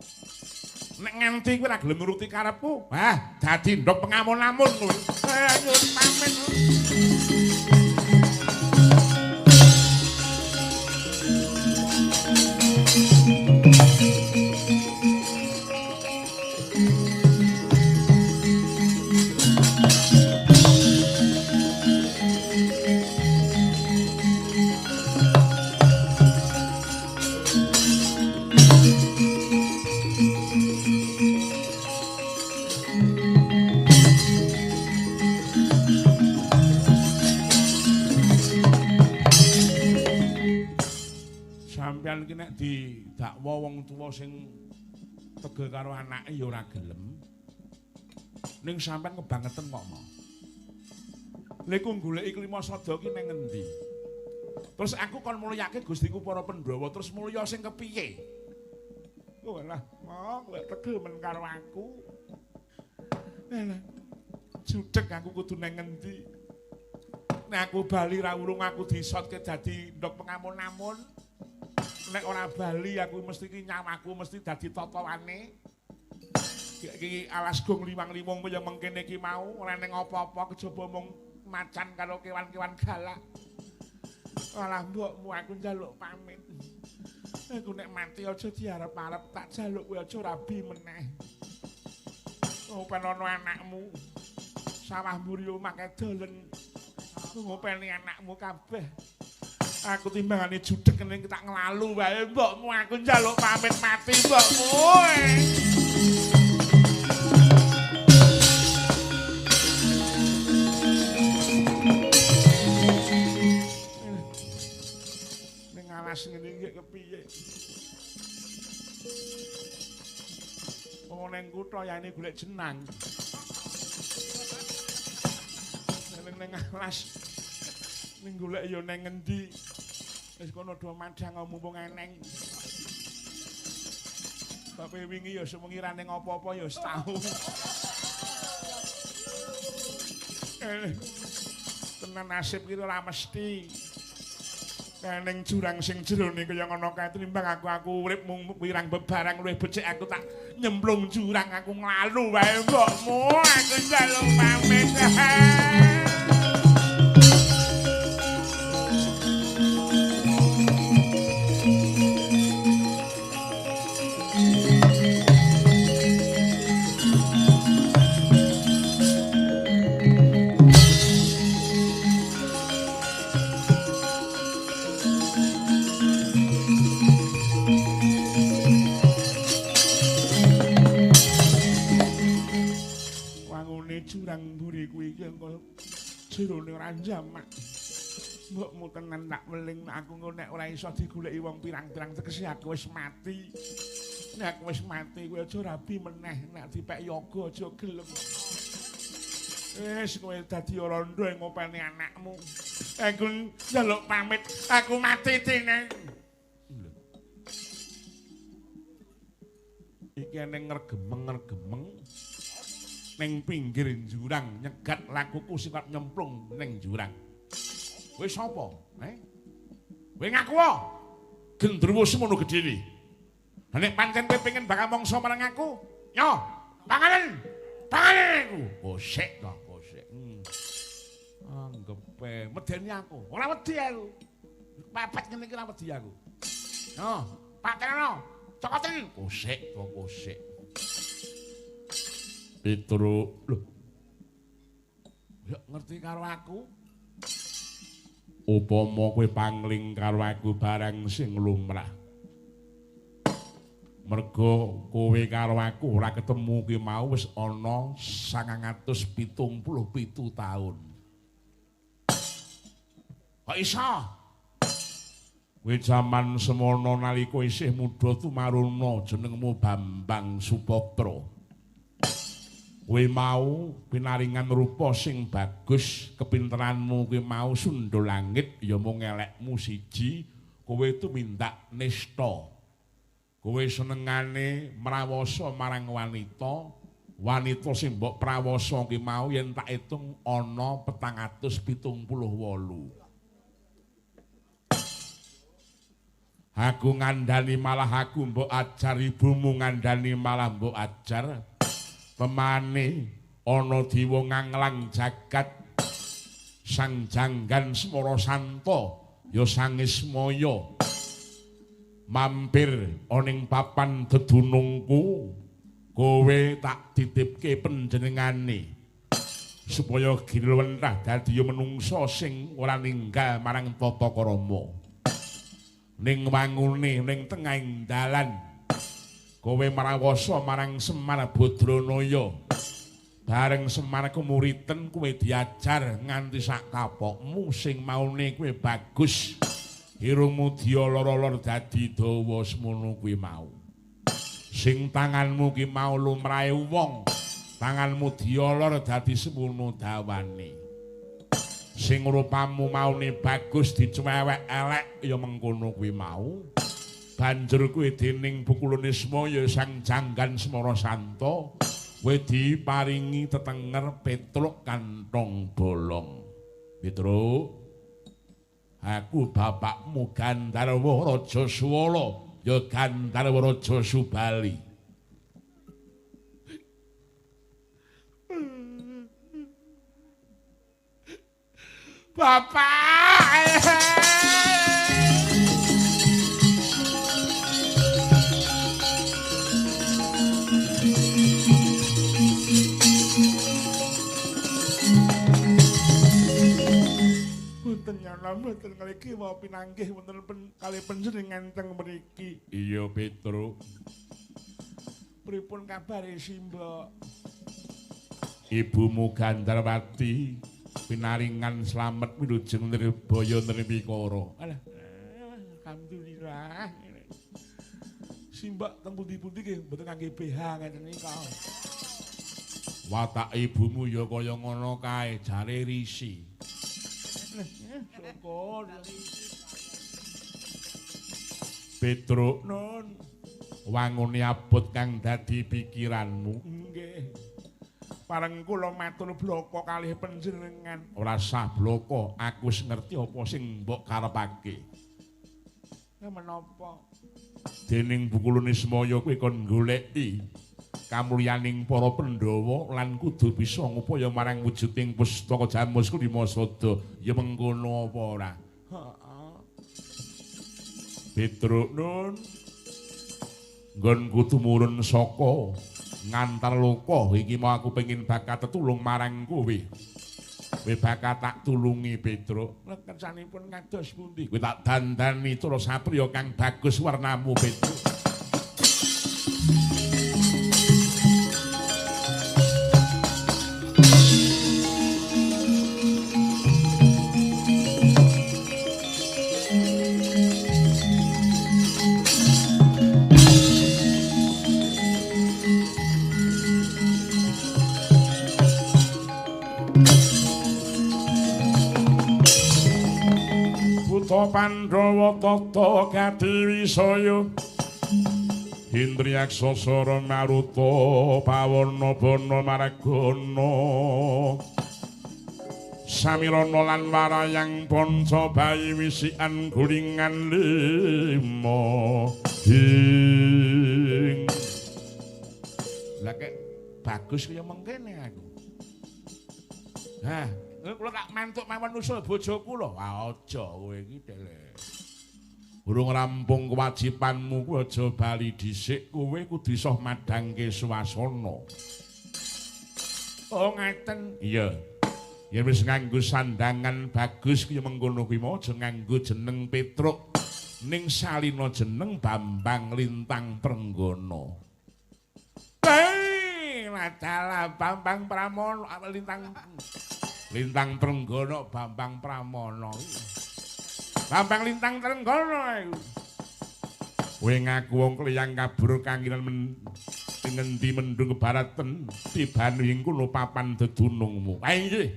Nek nganti kowe ora gelem nuruti karepku, dadi ndok pengamun-amun kowe. Ayo pamit. Sampeyan iki nek didakwa wong tuwa sing tegel karo anake ya ora gelem. Ning sampeyan kebangeten kok mau. Lha iku goleki Klimasada ki ning ngendi? Terus aku kon mulyake Gustiku para Pandhawa terus mulya sing kepiye? Walah, mau kowe tegel men karo aku. Lah, judeg aku kudu ning ngendi? Nek aku bali ra urung aku disotke dadi ndok pengamun-amun. Nek ora bali aku mesti ki nyawaku mesti dadi totowane. Iki alas gong liwang-liwung kaya mengkene iki mau ora ning apa-apa kejaba mung macan karo kewan-kewan galak. Alah mbokmu aku njaluk pamit. Aku nek mati aja diarep-arep tak jaluk kowe aja rabi meneh. Ngopen ana anakmu. Sawah mburiyo make dolen. Ngopeni anakmu kabeh. Aku timbangane judeg ning tak nglalu wae mbokmu aku njaluk pamit mati mbokmu. Ning alas ngene iki kepiye? Wong ning kutha yane golek jenang. Ning alas ning golek ya ning ngendi? Wis kono do madhang mumpung eneng. Tapi wingi ya sewengi ra ning apa-apa ya wis tau. Tenan nasib ki ora mesti. Ning jurang sing jerone kaya ngono kae timbang aku urip mung wirang bebarang luwih becik aku tak nyemplung jurang aku nglalu wae mbokmu aku njaluk pamit. Jurang mburi kuwi iki engko jerone ora jamak. Mbokmu tenan tak weling aku nek ora iso digoleki wong pirang-pirang tegese aku wis mati. Nek aku wis mati kowe aja rabi meneh nek dipek yoga aja gelem. Wis kowe dadi rondo ngopeni anakmu. Aku njaluk pamit, aku mati dene. Iki ning ngregemeng-ngregemeng ning pinggir jurang nyegat lakuku sing kok nyemplung ning jurang. Kowe sapa? Kowe ngaku wae. Gendruwo semono gedene. Nek pancen kowe pengen bakal mangsa marang aku, yo, panganan. Panganan aku. Kosek to, kosek. Anggepe medeni aku. Ora wedi aku. Papet ngene iki ora wedi aku. Yo, pakeno. Cokoten. Kosek to, kosek. Petro, lho. Ya ngerti karo aku. Upama kowe pangling karo aku barang sing lumrah. Mergo kowe karo aku ora ketemu ki mau wis ana 977 taun. Kok iso? Kowe jaman semono nalika isih muda tumaruna jenengmu Bambang Supatra. Kowe mau pinaringan rupa sing bagus, kepinteranmu kowe mau sundha langit ya mung elekmu siji, kowe tumindak nista. Kowe senengane mrawasa marang wanita, wanita sing mbok prawasa ki mau yen tak itung ana 478. Aku ngandani malah aku mbok ajar, ibumu ngandani malah mbok ajar. Pemane ana diwa nganglang jagat sang janggan Semara Santa ya sangismaya mampir aning papan dedunungku kowe tak titipke panjenengane supaya ginwenthah dadi menungsa sing ora ninggal marang tata krama ning wangune ning tengahing dalan kowe marawasa marang Semar Badranaya. Bareng Semar kemuriten kowe diajar nganti sak kapokmu sing maune kowe bagus. Irungmu diolor-olor dadi dawa semono kuwi mau. Sing tanganmu ki mau lumrahe wong, tanganmu diolor dadi semono dawane. Sing rupamu maune bagus dicewek elek ya mengkono kuwi mau. Banjur kuwi dening Bukulune Semaya sang janggan Semara Santa kowe diparingi tetenger Petruk kantong bolong. Petruk, aku bapakmu Gandharwa Raja Suwala, ya Gandharwa Raja Subali. Bapak! Mboten kali iki mau pinanggih wonten kali panjenengan teng mriki. Iya, Petruk. Pripun kabare Simba? Ibumu Gandharwati pinaringan slamet wilujeng Nirbaya Nirwikara. Alah, alhamdulillah. Simba teng pundi-pundi nggih mboten kangge BH ngeten nika. Watak ibumu ya kaya ngono kae, jare risi. Syukur. Petruk nun, wangune abot kang dadi pikiranmu. Nggih. Pareng kula matur bloko kalih panjenengan. Ora sah bloko, aku wis ngerti apa sing mbok karepake. Menapa? Dening Bukulune Semaya kowe kon goleki kamulyaning para Pandhawa lan kudu bisa ngupaya marang wujuding pustaka Jamus Klimasada. Ya mengkono apa ora? Heeh. Petruk nun. Nggonku tumurun saka ngantar loka iki mau aku pengin bakat tetulung marang kowe. Kowe bakal tak tulungi Petruk. Kersanipun kados pundi? Kowe tak dandani cara sapriya kang bagus warnamu Petruk. Pandhawa tata Kadiwisaya Indriyaksa sara maruta pawana bana maragana Samirana lan warayang panca bayi wisikan gulingan lima ding Lah kek bagus kaya mengkene aku Hah kula tak mantuk mawon usul bojoku lho aja kowe iki Dele Urung rampung kewajibanmu kuwi aja bali dhisik kowe kudu iso madangke swasana Oh ngaten iya Yen wis nganggo sandangan bagus kaya mengkono kuwi mau aja nganggo jeneng Petruk ning salina jeneng Bambang Lintang Prenggana. Adalah Bambang Pramono Lintang Prenggana Bambang Pramono. Bambang Lintang Prenggana iku. Kowe ngaku wong kliyang kabur kanginan ngendi mendung kebaraten tibane ing kono papan dedunungmu. Ha nggih.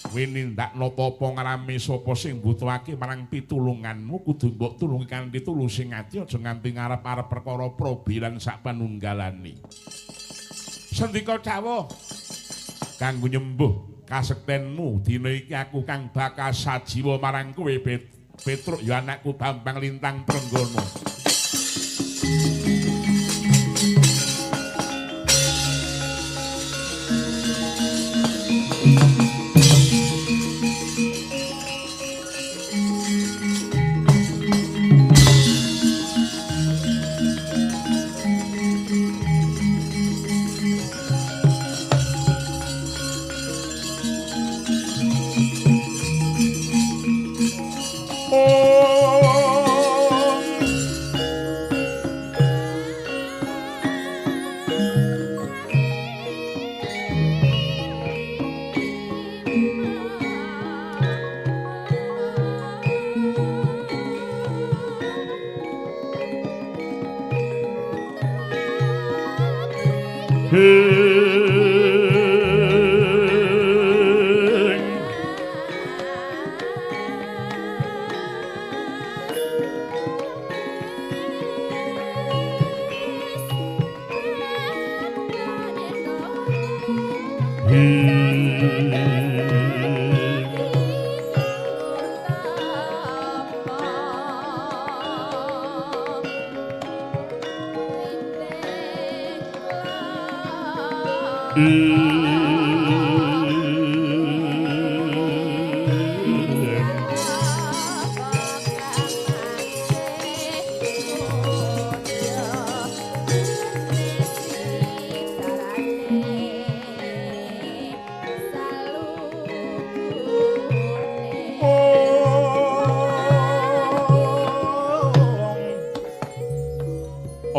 Kowe nindakno apa ngrame sapa sing mbutuhake marang pitulunganmu kudu mbok tulungi kanthi tulusing ati aja nganti ngarep-arep perkara probi lan sak panunggalane. Sendika dawuh kanggo nyembuh kasektenmu dina iki aku kang bakal sajiwa marang kowe Petruk ya anakku Bambang Lintang Prenggana.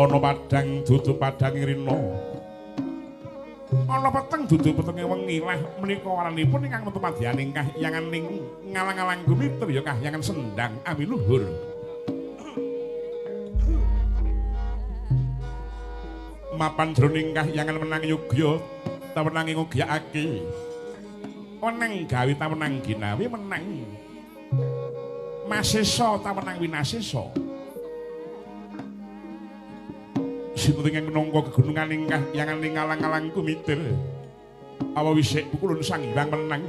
Ana padang dudu padang rina. Ana peteng dudu petenge wengi lah menika waranipun ingkang metu madyaning kahyangan ning ngalang-alang gumitur ya kahyangan sendang ami luhur. Mapan jroning kahyangan menang yogya tawenang ngugyakake. Wenang gawe tawenang ginawi menang. Masesa tawenang winasesa. Sinten minangka kegunungan ingkang yangan ing alang-alang kumitir awa wisik pukulun sang hyang menang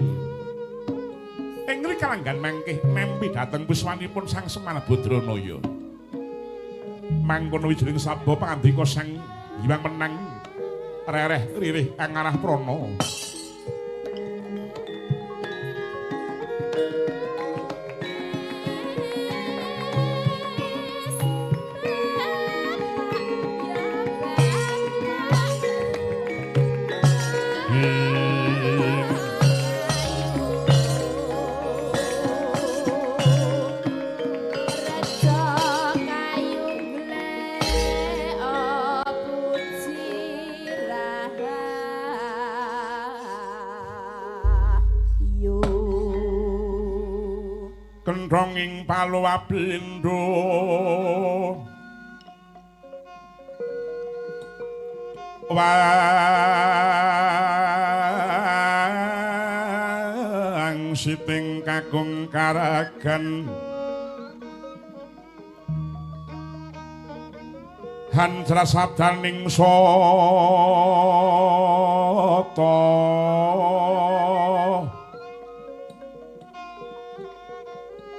ing mriki kalanggan mangkih nempi dhateng puswanipun Sang Semar Badranaya mangkono wijining sabda pangandika Sang Hyang menang rereh ririh kang arah prana Kenthonging palu ablindo wang siting kakung karagan Handra sabdaning sata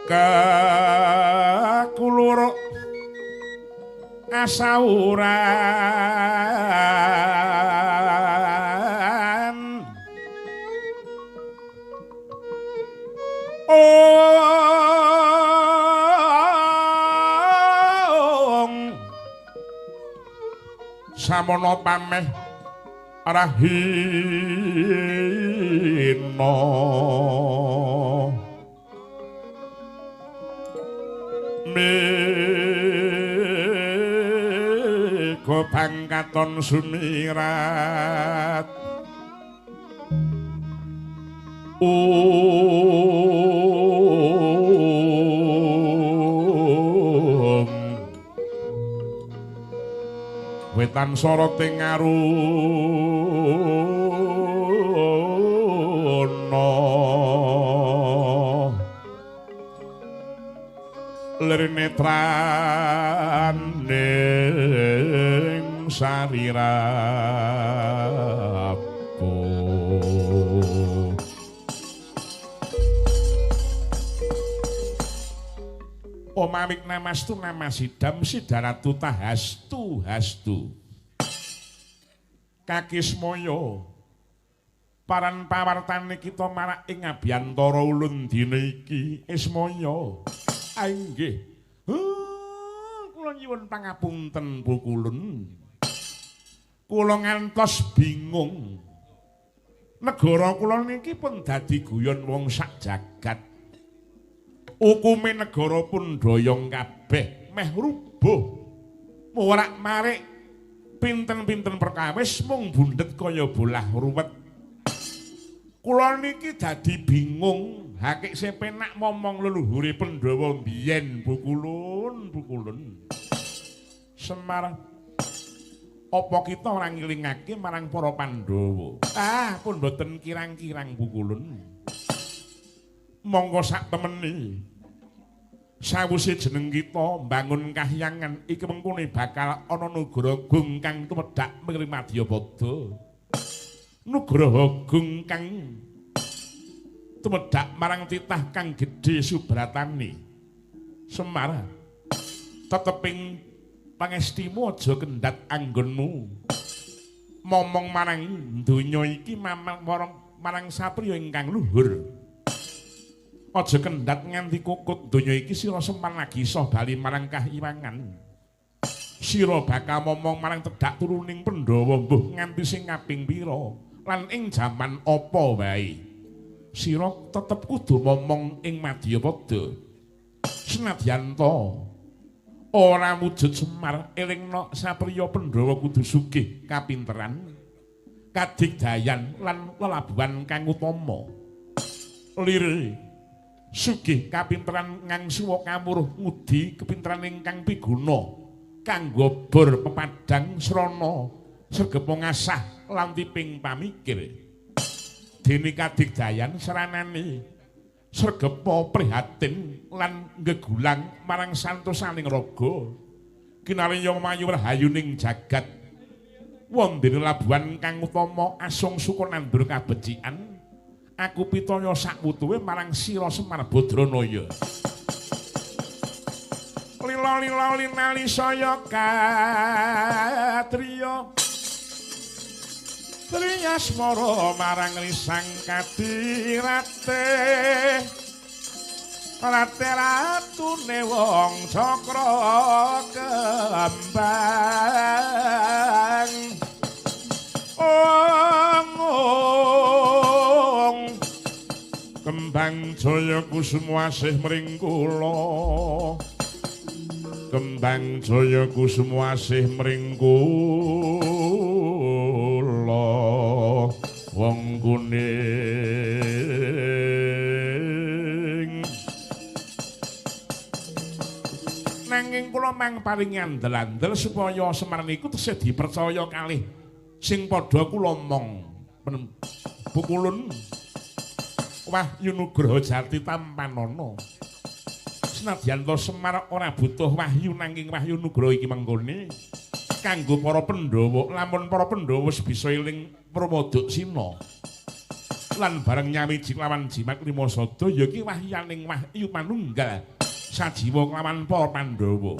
kakulur asauran samono pameh rahina mega pangkaton sumirat wetan soroting ngaruna lir netraning sarirapu Omamik namastu namasidam sidaratu tahastu hastu kakismaya paran pawartane kita marak ing abiyantara ulun dina iki ismaya inggih kula nyuwun pangapunten Bu Kulun kula ngantos bingung negara kula niki pun dadi guyon wong sak jagat ukume negara pun doyong kabeh meh rubuh morak-marik pinten-pinten perkawis mung bundet kaya bolah ruwet kula niki dadi bingung hakik sepenak momong leluhure Pandhawa biyen Bu Kulun Semar apa kita ora ngilingake marang para Pandhawa pun boten kirang-kirang Bu Kulun monggo sak temeni sawise jeneng kita mbangun kahyangan iki mengkune bakal ana nugroho gung kang tumedhak miring Madyapada. Nugroho gung kang tumedhak marang titah kang gedhe Subratani. Semar teteping pangestimu aja kendhat anggonmu. Momong marang donya iki marang sapriya ingkang luhur. Aja kendhat nganti kukut donya iki sira Semar lagi iso bali marang kahiwangan. Sira bakal momong marang tedhak turuning Pandhawa mbuh nganti sing kaping pira lan ing jaman apa wae. Sira tetep kudu momong ing Madyapada. Senadyan to ora wujud Semar elingna sapriya Pandhawa kudu sugih kapinteran, kadigdayan lan lelabuhan kang utama. Lire sugih kapinteran ngangsuwa kamuruh ngudi kepinteran ingkang piguna kanggo bor pepadang srana sregep ngasah lan tiping pamikir dene kadigdayan seranane sregep prihatin lan gegulang marang santosaning raga kinarya mayu rahayuning jagat wondene labuhan kang utama asung suka nandur kabecikan aku pitaya sakwutuhe marang sira Semar Badranaya. Lila-lila linali saya katriya Triyasmara marang risang kadirate Rate ratune wong cakra kembang Kembang jaya kusuma asih mring kula Kembang jaya kusuma asih mring kula wong kuning nanging kula mang paring andel-andel supaya Semar niku tesih dipercaya kalih sing padha kula omong Bu Kulun Wahyu Nugroho Jati Tampanana. Senadyan to Semar ora butuh wahyu nanging wahyu nugroho iki mengkone kanggo para Pandhawa, lamun para Pandhawa wis bisa eling Pramaduk Sina lan bareng nyawiji lawan jimat lima sada ya iki wahyaning wahyu manunggal sajiwa kelawan para Pandhawa.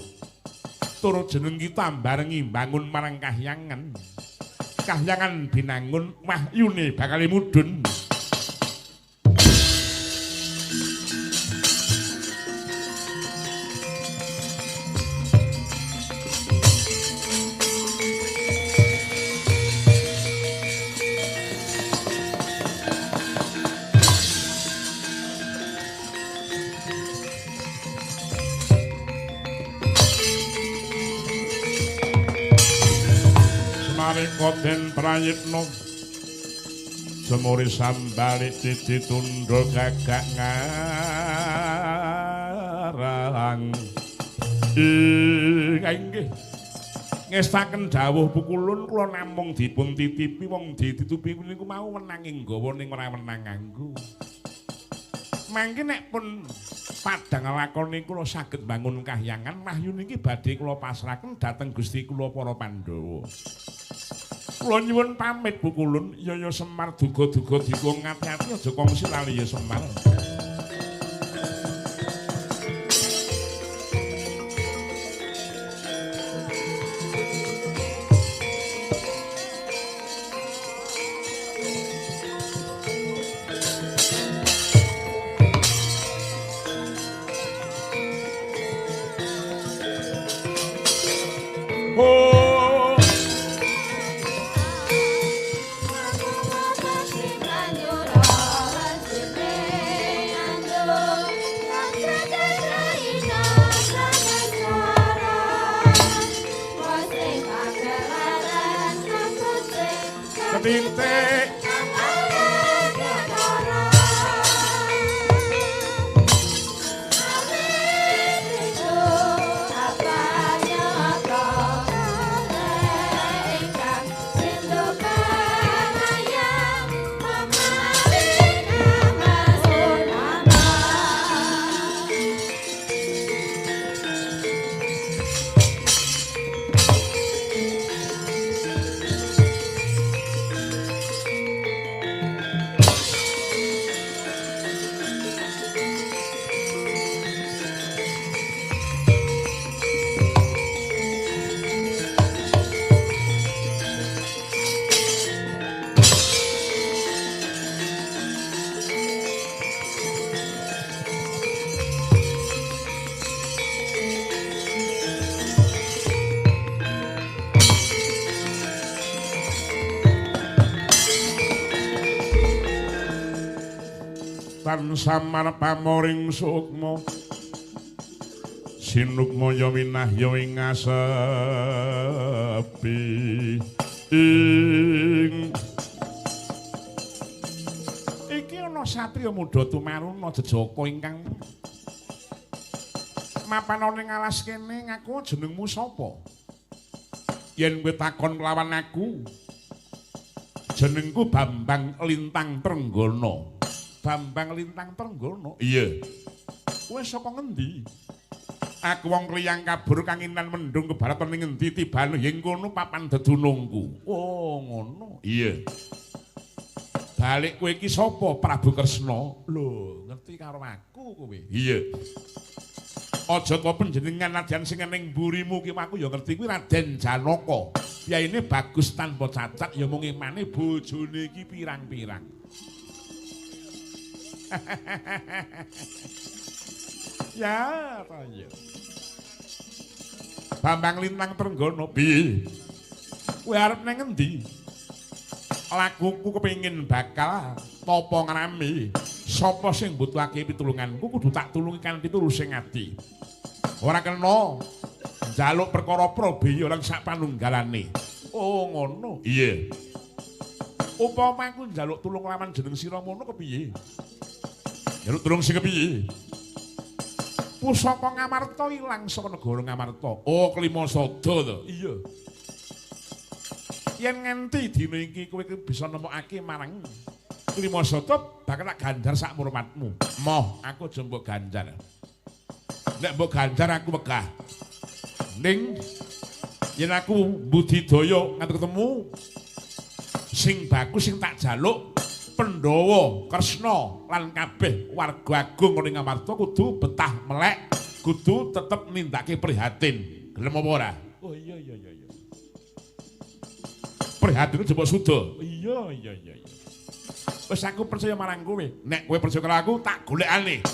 Tur jeneng kita barengi bangun marang kahyangan. Kahyangan binangun wahyune bakal mudhun. Koden prayitno semuri sambali titi tunduk gagak ngarang inggih ngestaken dawuh pukulun kula namung dipun titipi wong dititupi niku mau wenanging nggawa ning ora wenang nganggo mangke nek pun padang lakoni kula saged bangun kahyangan wahyu niki badhe kula pasrahaken dhateng Gusti kula para Pandhawa. Kula nyuwun pamit Bukulun, Yaya Semar duga-duga dipun ngati-ati aja kongsi lali ya Semar. Samar pamoring sukma sinukma ya winahya ing ngasepi iki ana satriya muda tumaruna jejaka ingkang mapan ana ing alas kene ngaku jenengmu sapa yen kowe takon lawan aku jenengku Bambang Lintang Trenggono. Bambang Lintang Trenggono. Iya. Kowe saka ngendi? Aku wong Kriyang Kabur kanginan mendung kebaraton ning ngendi tibane ing kono papan dedunungku. Oh, ngono. Iya. Balik kowe iki sapa? Prabu Kresna. Lho, ngerti karo aku kowe. Iya. Aja kok panjenengan nadyan sing ning mburimu ki aku ya ngerti kuwi Raden Janaka. Yaine bagus tanpa cacat ya mung imane bojone iki pirang-pirang. Ya, ya. Bambang Lintang Trenggono, piye? Kowe arep nang endi? Lakuku kepengin bakal tapa ngrami. Sapa sing mbutuhake pitulunganku kudu tak tulungi kanthi tulus sing ati. Ora kena njaluk perkara probeya lan sak panunggalane. Oh, ngono. Iya. Upama aku njaluk tulung lawan jeneng sira mono kepiye? Njaluk tulung sing kepiye? Pusaka Ngamarta ilang saka negara Ngamarta. Oh, Klimasada to. Iya. Yen nganti dina iki kowe bisa nemokake marang Klimasada bakal tak ganjar sak murmatmu. Moh, aku aja mbok ganjar. Nek mbok ganjar aku wegah. Ning yen aku budidaya nganti ketemu sing bagus sing tak jaluk Pandhawa, Kresna lan kabeh warga agung ning Ngamarta kudu betah melek, kudu tetep nindakake prihatin. Gelem apa ora? Oh iya. Prihatin jebok suda. Iya. Wis aku percaya marang kowe. Nek kowe percaya karo aku tak golekane.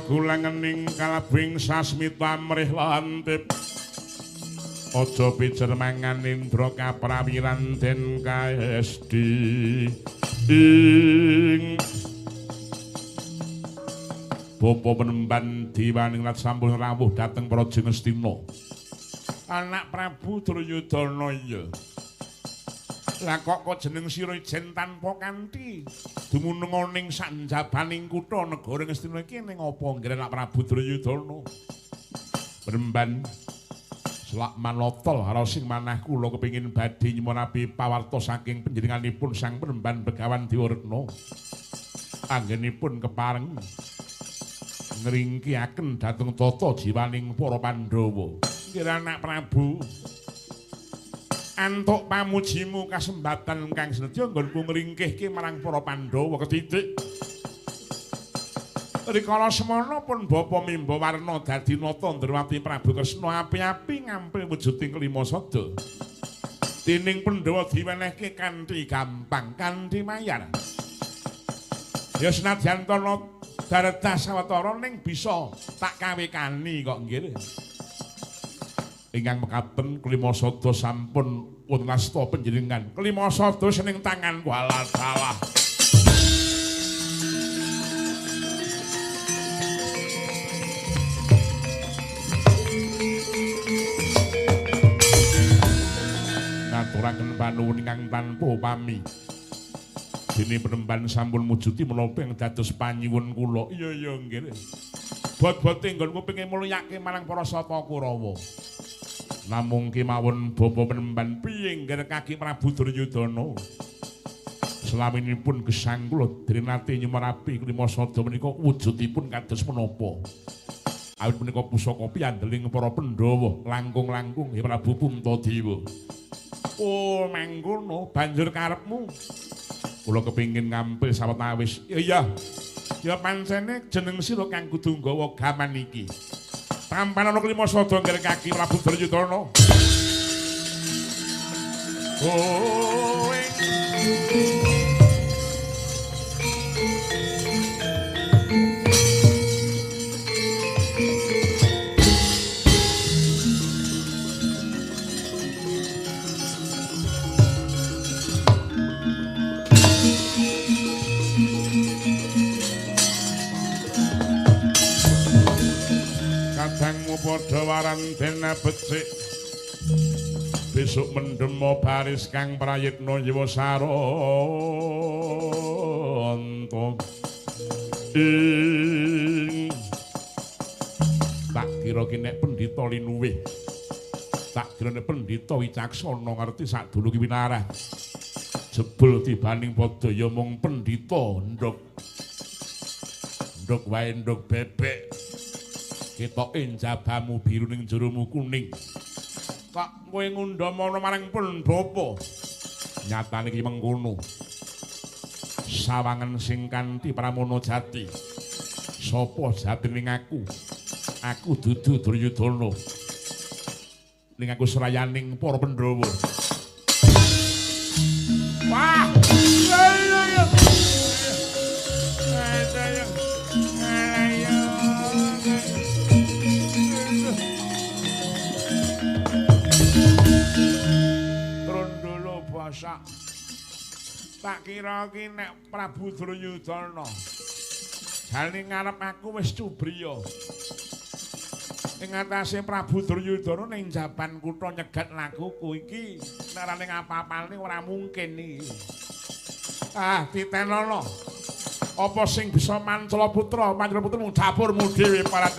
Kulangening kalabing sasmita mrih lantip aja pijer mangan indra kaprawiran den kaesti ing Bapa Penemban Diwaning Lat sampun rawuh dhateng Praja Ngastina anak Prabu Duryudana ya lah kok jeneng sira ijen tanpa kanthi dumunung ning sanjabaning kutha negara Ngastina iki ning apa nggih anak Prabu Duryudana Penemban selak manotol karo sing manah kula kepengin badhe nyuwunapi pawarta saking panjenenganipun Sang Penemban Begawan Diwarna anggenipun kepareng ngringkiaken dhateng tata jiwaning para Pandhawa nggih anak Prabu antuk pamujimu kasembatan kang senedya nggonku ngringkihke marang para Pandhawa ketitik. Rikala semana pun Bapa Mimba Warna dadi nata Ndrawati Prabu Kresna api-api ngampil wujuding kelima sada. Dening Pandhawa diwenehke kanthi gampang, kanthi mayar. Ya senadyan tono daredah sawetara ning bisa tak kawekani kok nggih. Ingkang mekaten kelima sada sampun wonten asta panjenengan. Kelima sada sening tangan walasalah. Ngaturaken panuwun ingkang tanpa upami. Dene Penemban sampun mujuti menapa ing dados panyuwun kula. Iya nggih. Bot-bote nggonku pengin mulyake marang para sata Kurawa. Namung kemawon Bapa Penemban piye nggerekake Prabu Duryudana. Selaminipun gesang kula drenate nyumarapi kelima sada menika wujudipun kados menapa. Awit menika pusaka piandeling para Pandhawa langkung-langkung ya Prabu Puntadewa. Oh, mangkono banjur karepmu. Kula kepingin ngampil sawetawis. Iya. Ya pancene jeneng sira kang kudu nggawa gaman iki. Tampan ana kelima sada nggerekake Prabu Duryudana. Oh. Kadangmu padha waranten becik besok mendemo baris kang prayitna Yawa Saranta tak kira ki nek pendhita linuwih tak kira nek pendhita wicaksana ngerti sadurunge winarah jebul tibaning padha ya mung pendhita nduk wae nduk bebek ketoke jabamu biru ning jeromu kuning. Kok kowe ngundhamana marang pun bapa. Nyatane iki mengkono. Sawangen sing kanthi pramana jati. Sapa jatining aku? Aku dudu Duryudana. ning aku serayaning para Pandhawa. Wah! Ayo. Trondolo Basak. Tak kira ki nek Prabu Duryudana jane ngarep aku wis cubriya. Ing atase Prabu Duryudana ning jaban kutha nyegat lakuku iki nek ning apa-apane ora mungkin iki. Ah, titenono. Apa sing bisa Mancala Putra, Mancala Putra mung dapurmu dhewe parat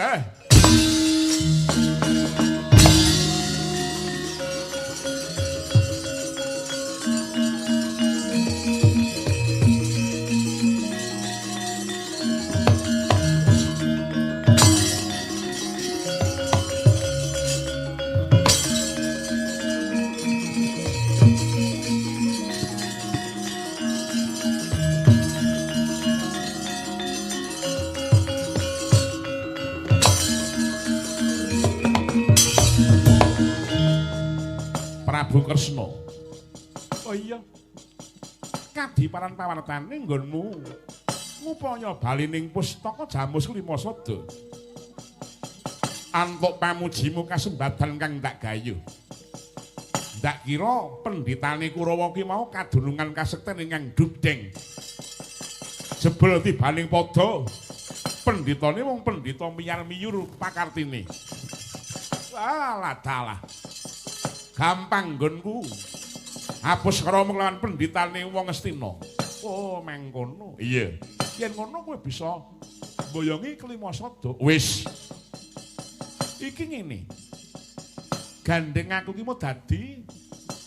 Prabu Kresna. Oh iya. Kadiparan pawartane nggonmu ngupaya bali ning pustaka Jamus Klimasada. Antuk pamujimu kasembadan kang tak gayuh. Ndak kira pendhitane Kurawa ki mau kadunungan kasekten ingkang dugdeng. Jebul tibaning padha pendhitane wong pendhita miyar-miyur pakartine. Alah dalah. Gampang nggonku. Hapus krama kelawan pendhitane wong Astina. Oh, mengkono. Iya. Yen ngono kowe bisa mboyongi Klimasada. Wis. Iki ngene. Gandeng aku ki mau dadi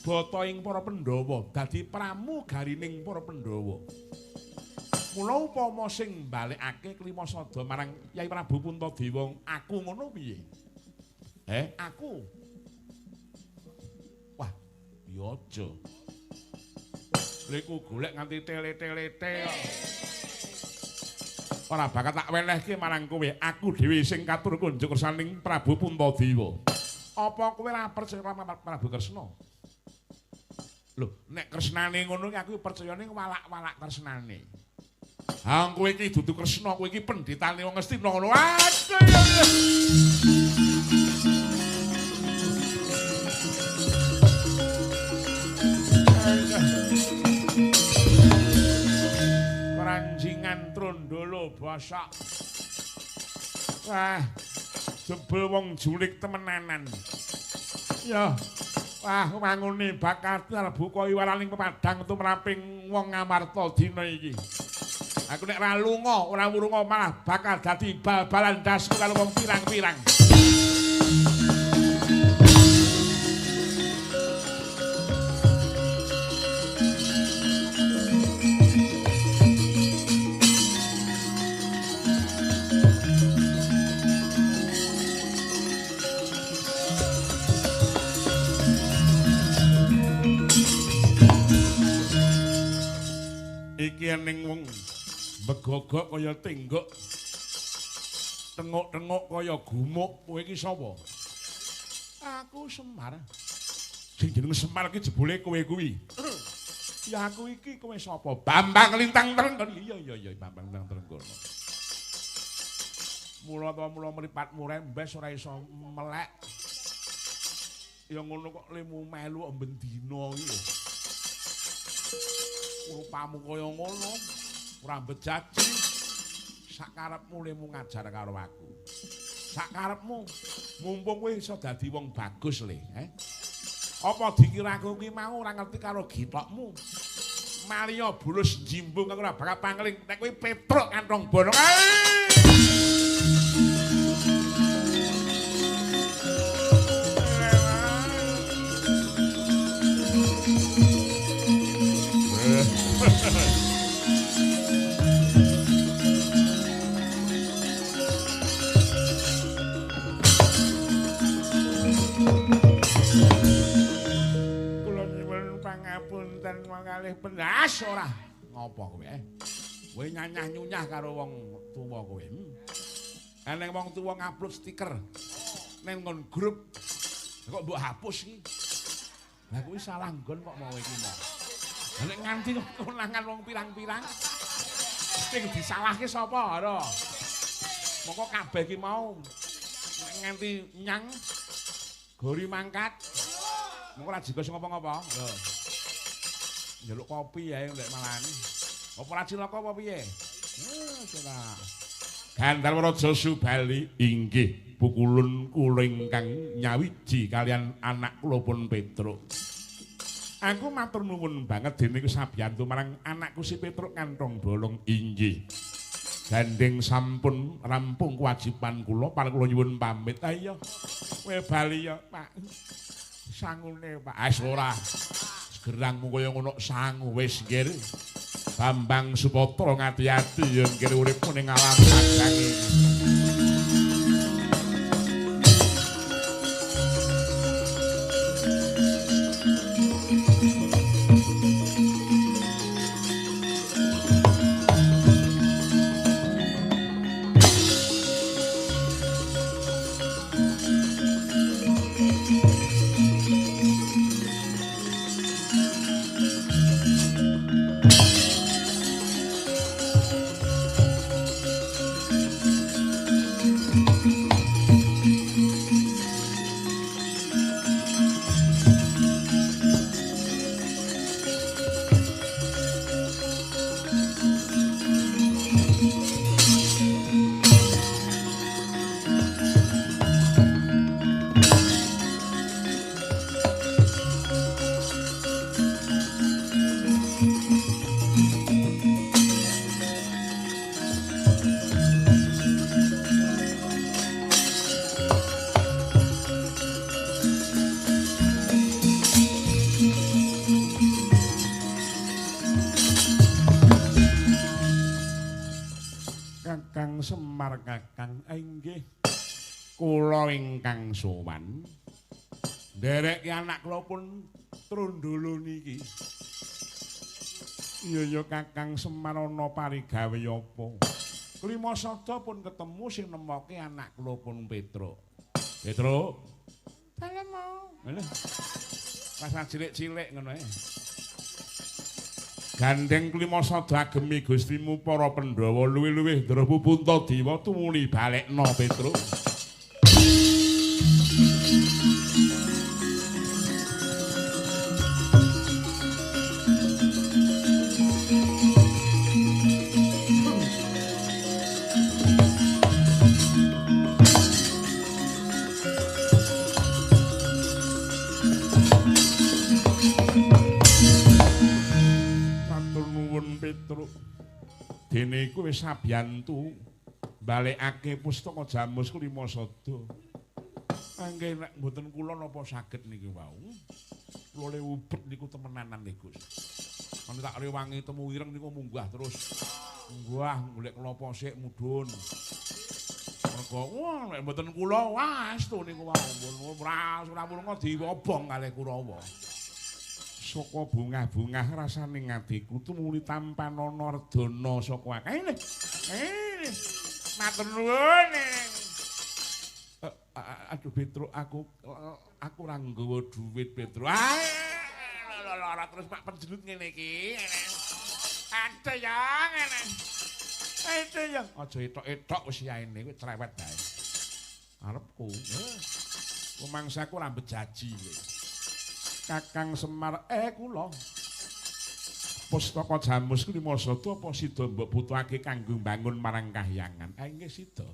bata ing para Pandhawa, dadi pramugarining para Pandhawa. Mula upama sing balekake Klimasada marang Yai Prabu Puntadewa, aku ngono piye? Aku. Wah, ya aja. Leku golek nganti tele-telete kok. Ora bakal tak wenehke marang kowe. Aku dhewe sing katur kunjuk kersaning Prabu Puntadewa. Apa kowe ora percaya marang Prabu Kresna? Lho, nek Kresnane ngono ki aku percayane walak-walak Kresnane. Ha kowe iki dudu Kresna, kowe iki pendhitane wong Astina ngono. Keranjingan Trondolo Basak. Wah, jebul wong julik temenanan. Ya, wah wangune bakal buka iwaraning pepadang tumraping wong Ngamarta dina iki. Aku nek ora lunga, ora wurunga malah bakal dadi bal-balan dasku karo wong pirang-pirang. Iki ning wong begogok kaya tenggok, tengok-tengok kaya gumuk. Kowe iki sapa? Aku Semar. Sing jeneng Semar iki jebule kowe kuwi. Ya aku iki kowe sapa? Bambang Lintang Trenggono. Iya Bambang Lintang Trenggono. Mula mripatmu rembes ora iso melek. Ya ngono kok lemu melu omben dina iki. Rupamu kaya ngono. Ora bejaji. Sakarepmu lemu ngajar karo aku. Sakarepmu mumpung kowe iso dadi wong bagus le, Apa dikira aku ki mau ora ngerti karo gitokmu? Maria bulus jimbung aku ora bakal pangling nek kowe petruk kantong bonong. Pangapunten mangalih pendas ora ngopo kowe kowe nyanyah-nyunyah karo wong tuwa kowe eneng wong tuwa ngupload stiker ning nggon grup Kok mbok hapus iki? Lah kuwi salah nggon kok mau iki mau. Nek nganti konangan wong pirang-pirang sing disalahke sapa ora? Moko kabeh iki mau nek nganti nyang gori mangkat. Moko ora jiko sing apa-apa. Lho. Njaluk kopi ya nek malani. Apa ora cilaka apa piye? Ora. Gandharwa Raja Subali inggih pukulun kula ingkang nyawiji kalian anak kula pun Petruk. Aku matur nuwun banget dene sabiyantu marang anakku si Petruk kantong bolong inggih. Gandeng sampun rampung kewajiban kula, pareng kula nyuwun pamit. Ah iya. Kowe bali ya, Pak. Sangune, Pak. Wis ora. Gerangmu kaya ngono sangu wis nggih. Bambang Supatra ngati-ati ya nggih uripmu ning alam padang iki. Semar Kakang inggih kula ingkang sowan nderek anak kula pun trondolo niki. Iya Kakang Semar ana parigawe apa? Klima sada pun ketemu sing nemoke anak kula pun Petruk. Petruk. Dalem mau. Lha. Pas cilik-cilik ngono ae. Gandeng klima sada agemi Gustimu para Pandhawa luwih-luwih Drapu Puntadewa tumuli balekna Petruk. Petruk dene iku wis sabiyantu balekake pustaka Jamus Klima Sada. Angge nek mboten kula napa saged niki wau. Kula le ubet niku temenanan nggih Gus. Menawi tak rewangi temu ireng niku munggah terus. Munggah golek kelapa sik mudhun. Mergo wah nek mboten kula wastu niku wau. Ora murung diwobong kalih Kurawa. Saka bungah-bungah rasane ngatiku tumuli tampan ana redana saka akeh. Matur nuwun. Aduh Petruk aku ora nggawa dhuwit Petruk. Ora terus Pak penjenut ngene iki. Ate ya ngene. Ate ya. Aja etok-etok wis yaene kuwi cerewet bae. Arepku. Rumangsaku ora bejaji kowe. Kakang Semar kula Pustaka Jamus Klima Sada apa sida mbok butuhake kanggo mbangun marang kahyangan. Nggih sida.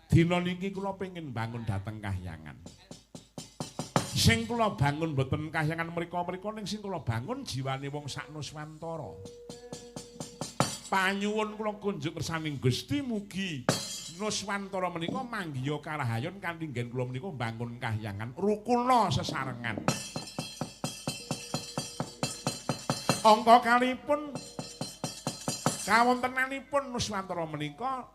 Dina niki kula pengin bangun dhateng kahyangan. Sing kula bangun mboten kahyangan mriko-mriko ning sing kula bangun jiwane wong sak Nuswantara. Panyuwun kula kunjuk kersaning Gusti mugi Nuswantara menika manggiya karahayon kanthi nggen kula menika mbangun kahyangan rukuna sesarengan. Angka kalipun kawontenanipun Nuswantara menika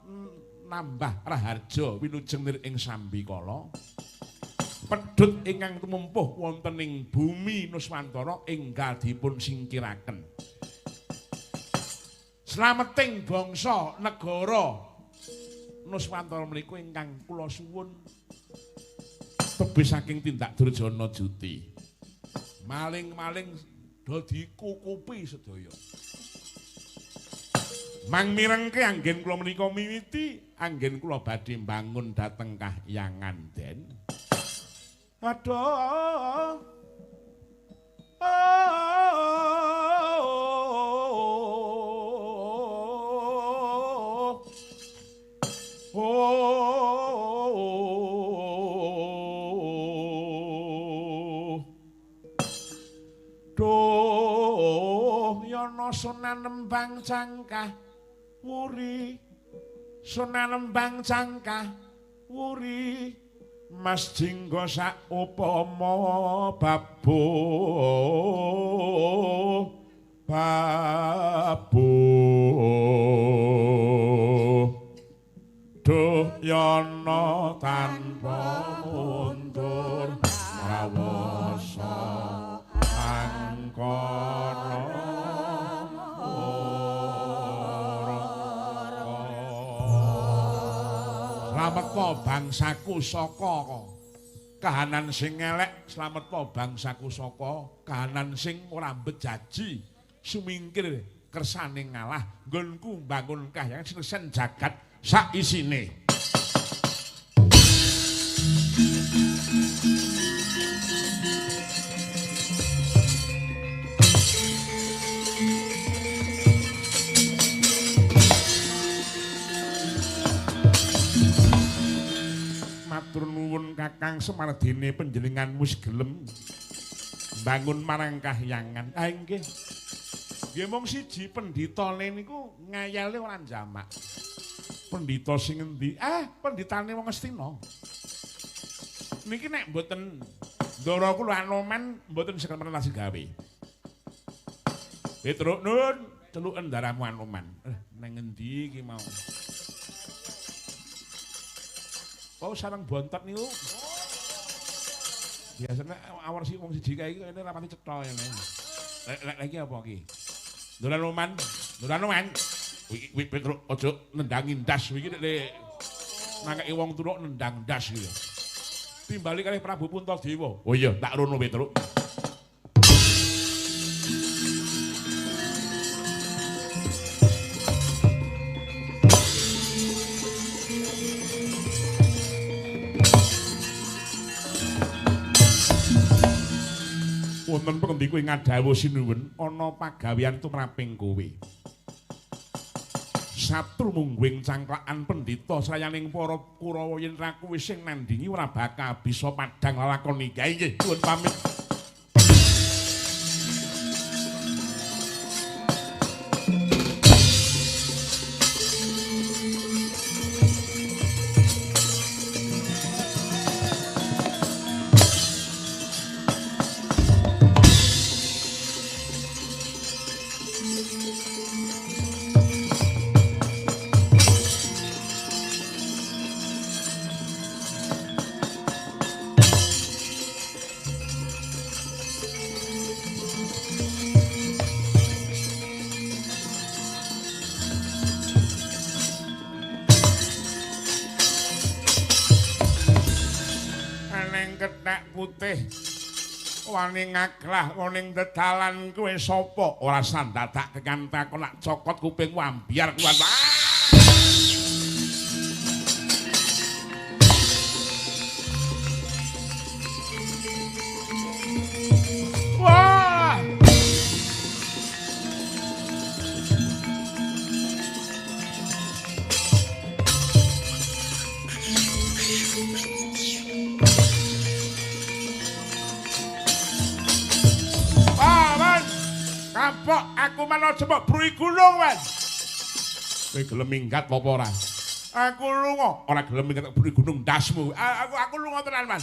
nambah raharja winujeng ing Sambikala. Pedhut ingkang tumempuh wonten ing bumi Nuswantara enggal dipun singkiraken. Slameting bangsa negara Nuswantara menika ingkang kula suwun tebih saking tindak Durjana Juti. Maling-maling do dikukupi sedaya. Mang mirengke anggen kula menika miwiti, anggen kula badhe mbangun dhateng Kahyangan Den. Aduh. Yana sunanembang cangkah wuri, sunanembang cangkah wuri, Mas Jingga sak upama babu Yana tanpa mundur rawasa angkara slametna bangsaku saka kahanan sing elek, slametna bangsaku saka kahanan sing ora bejaji sumingkir kersane ngalah nggonku mbangun kahyangan sinesen jagat sak isine. Matur nuwun Kakang Semardene panjenenganmu gelem bangun marang kahyangan. Ah nggih. Nggih mung siji pendhitane niku ngayale ora jamak. Pendhita sing endi? Pendhitane wong Astina. Niki nek mboten ndara kula Anoman mboten sekal menasi gawe. Petruk nun celuken daramu Anoman. Nang endi iki mau? Oh sarang bontot niku. Biasane awar si wong siji kae iki kene rapati cetha ngene. Lek apa iki? Dolan Oman. Wih Petruk aja nendangi ndas iki nek nangeki wong turuk nendang ndas iki. Timbali kalih Prabu Puntadewa. Oh iya, tak rono Petruk. Wonten pengendi kowe ngadhawuh sinuwun ana pagawean tumraping kowe. Satru mungguing cangklakan pendhita sayaning para Kurawa yen ra kowe sing nandingi ora bakal bisa padhang lalakon iki. Nggih, nuwun pamit. Wani ngaglah woning dedalan kowe sapa ora sandadak kekantak nak cokot kuping ambyar kuwi. Wah! Kapok aku mana jembok brui gunung wan. Kowe gelem minggat apa ora? Aku lunga, ora gelem minggat brui gunung ndasmu. Aku lunga tenan man.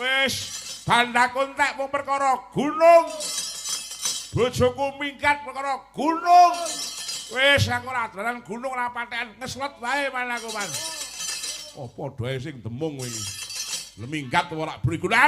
Wis bandaku entek mung perkara gunung. Bojoku minggat perkara gunung. Wis aku ora dolan gunung ora paten ngeslot wae man aku man. Oh padha sing demung kowe iki. Leminggat ora brui gunung.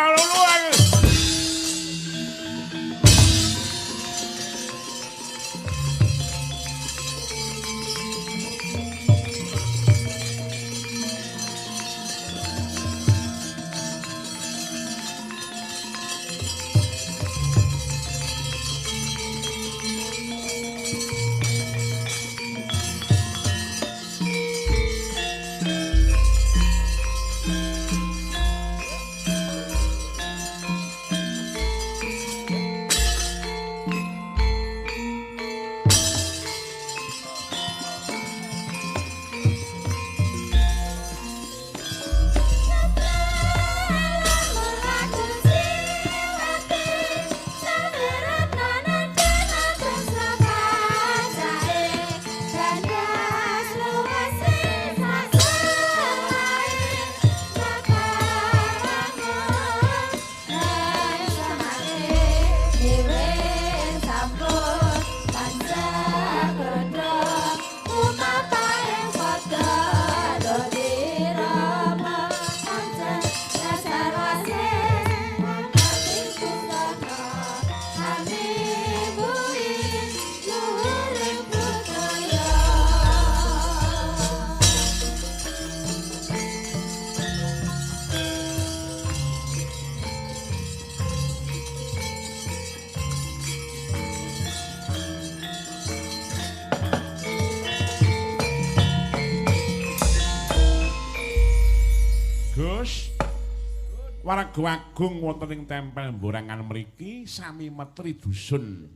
Warga agung wonten ing tempel Borangan mriki sami metri dusun.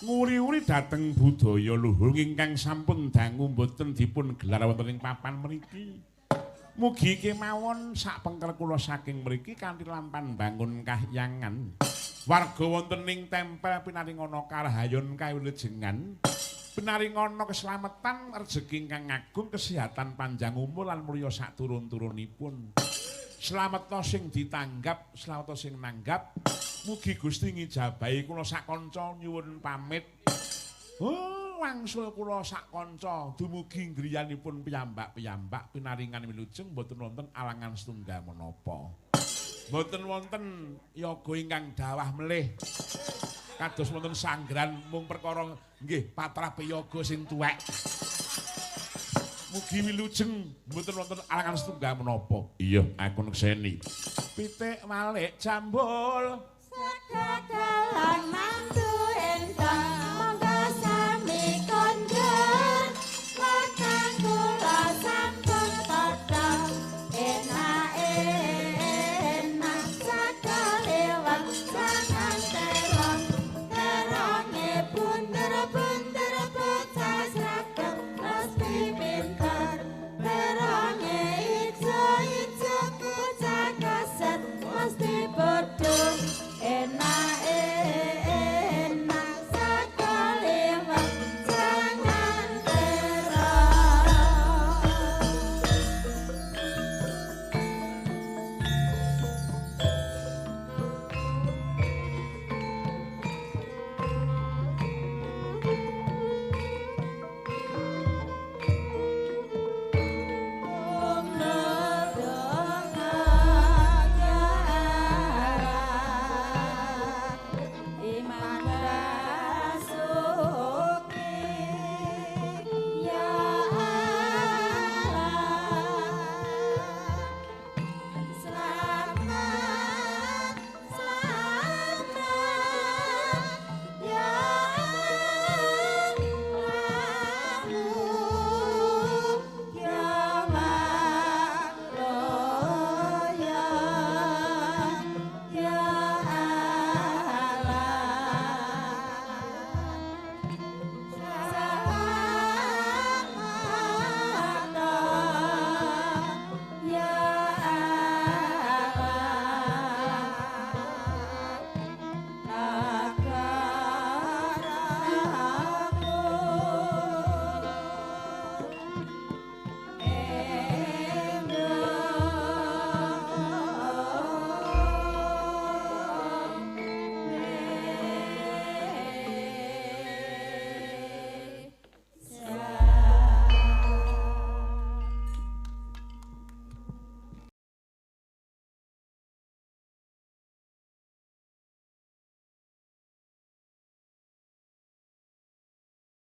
Nguri-uri dhateng budaya luhur ingkang sampun dangu boten dipun gelar wonten ing papan mriki. Mugi kemawon sapengker kula saking mriki kanthi lampan bangun kahyangan. Warga wonten ing tempel pinaringana karahayon kawilujengan. Pinaringana keslametan rejeki ingkang agung kesehatan panjang umur lan mulya sak turun-turunipun. Slamet sing ditanggap, slamet sing nanggap. Mugi Gusti ngijabahi kula sak kanca nyuwun pamit. Oh, wangsul kula sak kanca dumugi griyanipun piyambak-piyambak pinaringan wilujeng boten wonten alangan setunggal menapa. Boten wonten yoga ingkang dawah melih. Kados wonten sanggeran mung perkara nggih patrape yoga sing tuwek. Mugi wilujeng mboten wonten alangan setunggal menapa. Iya, aku nekseni. Pitik malik jambul Sagadalan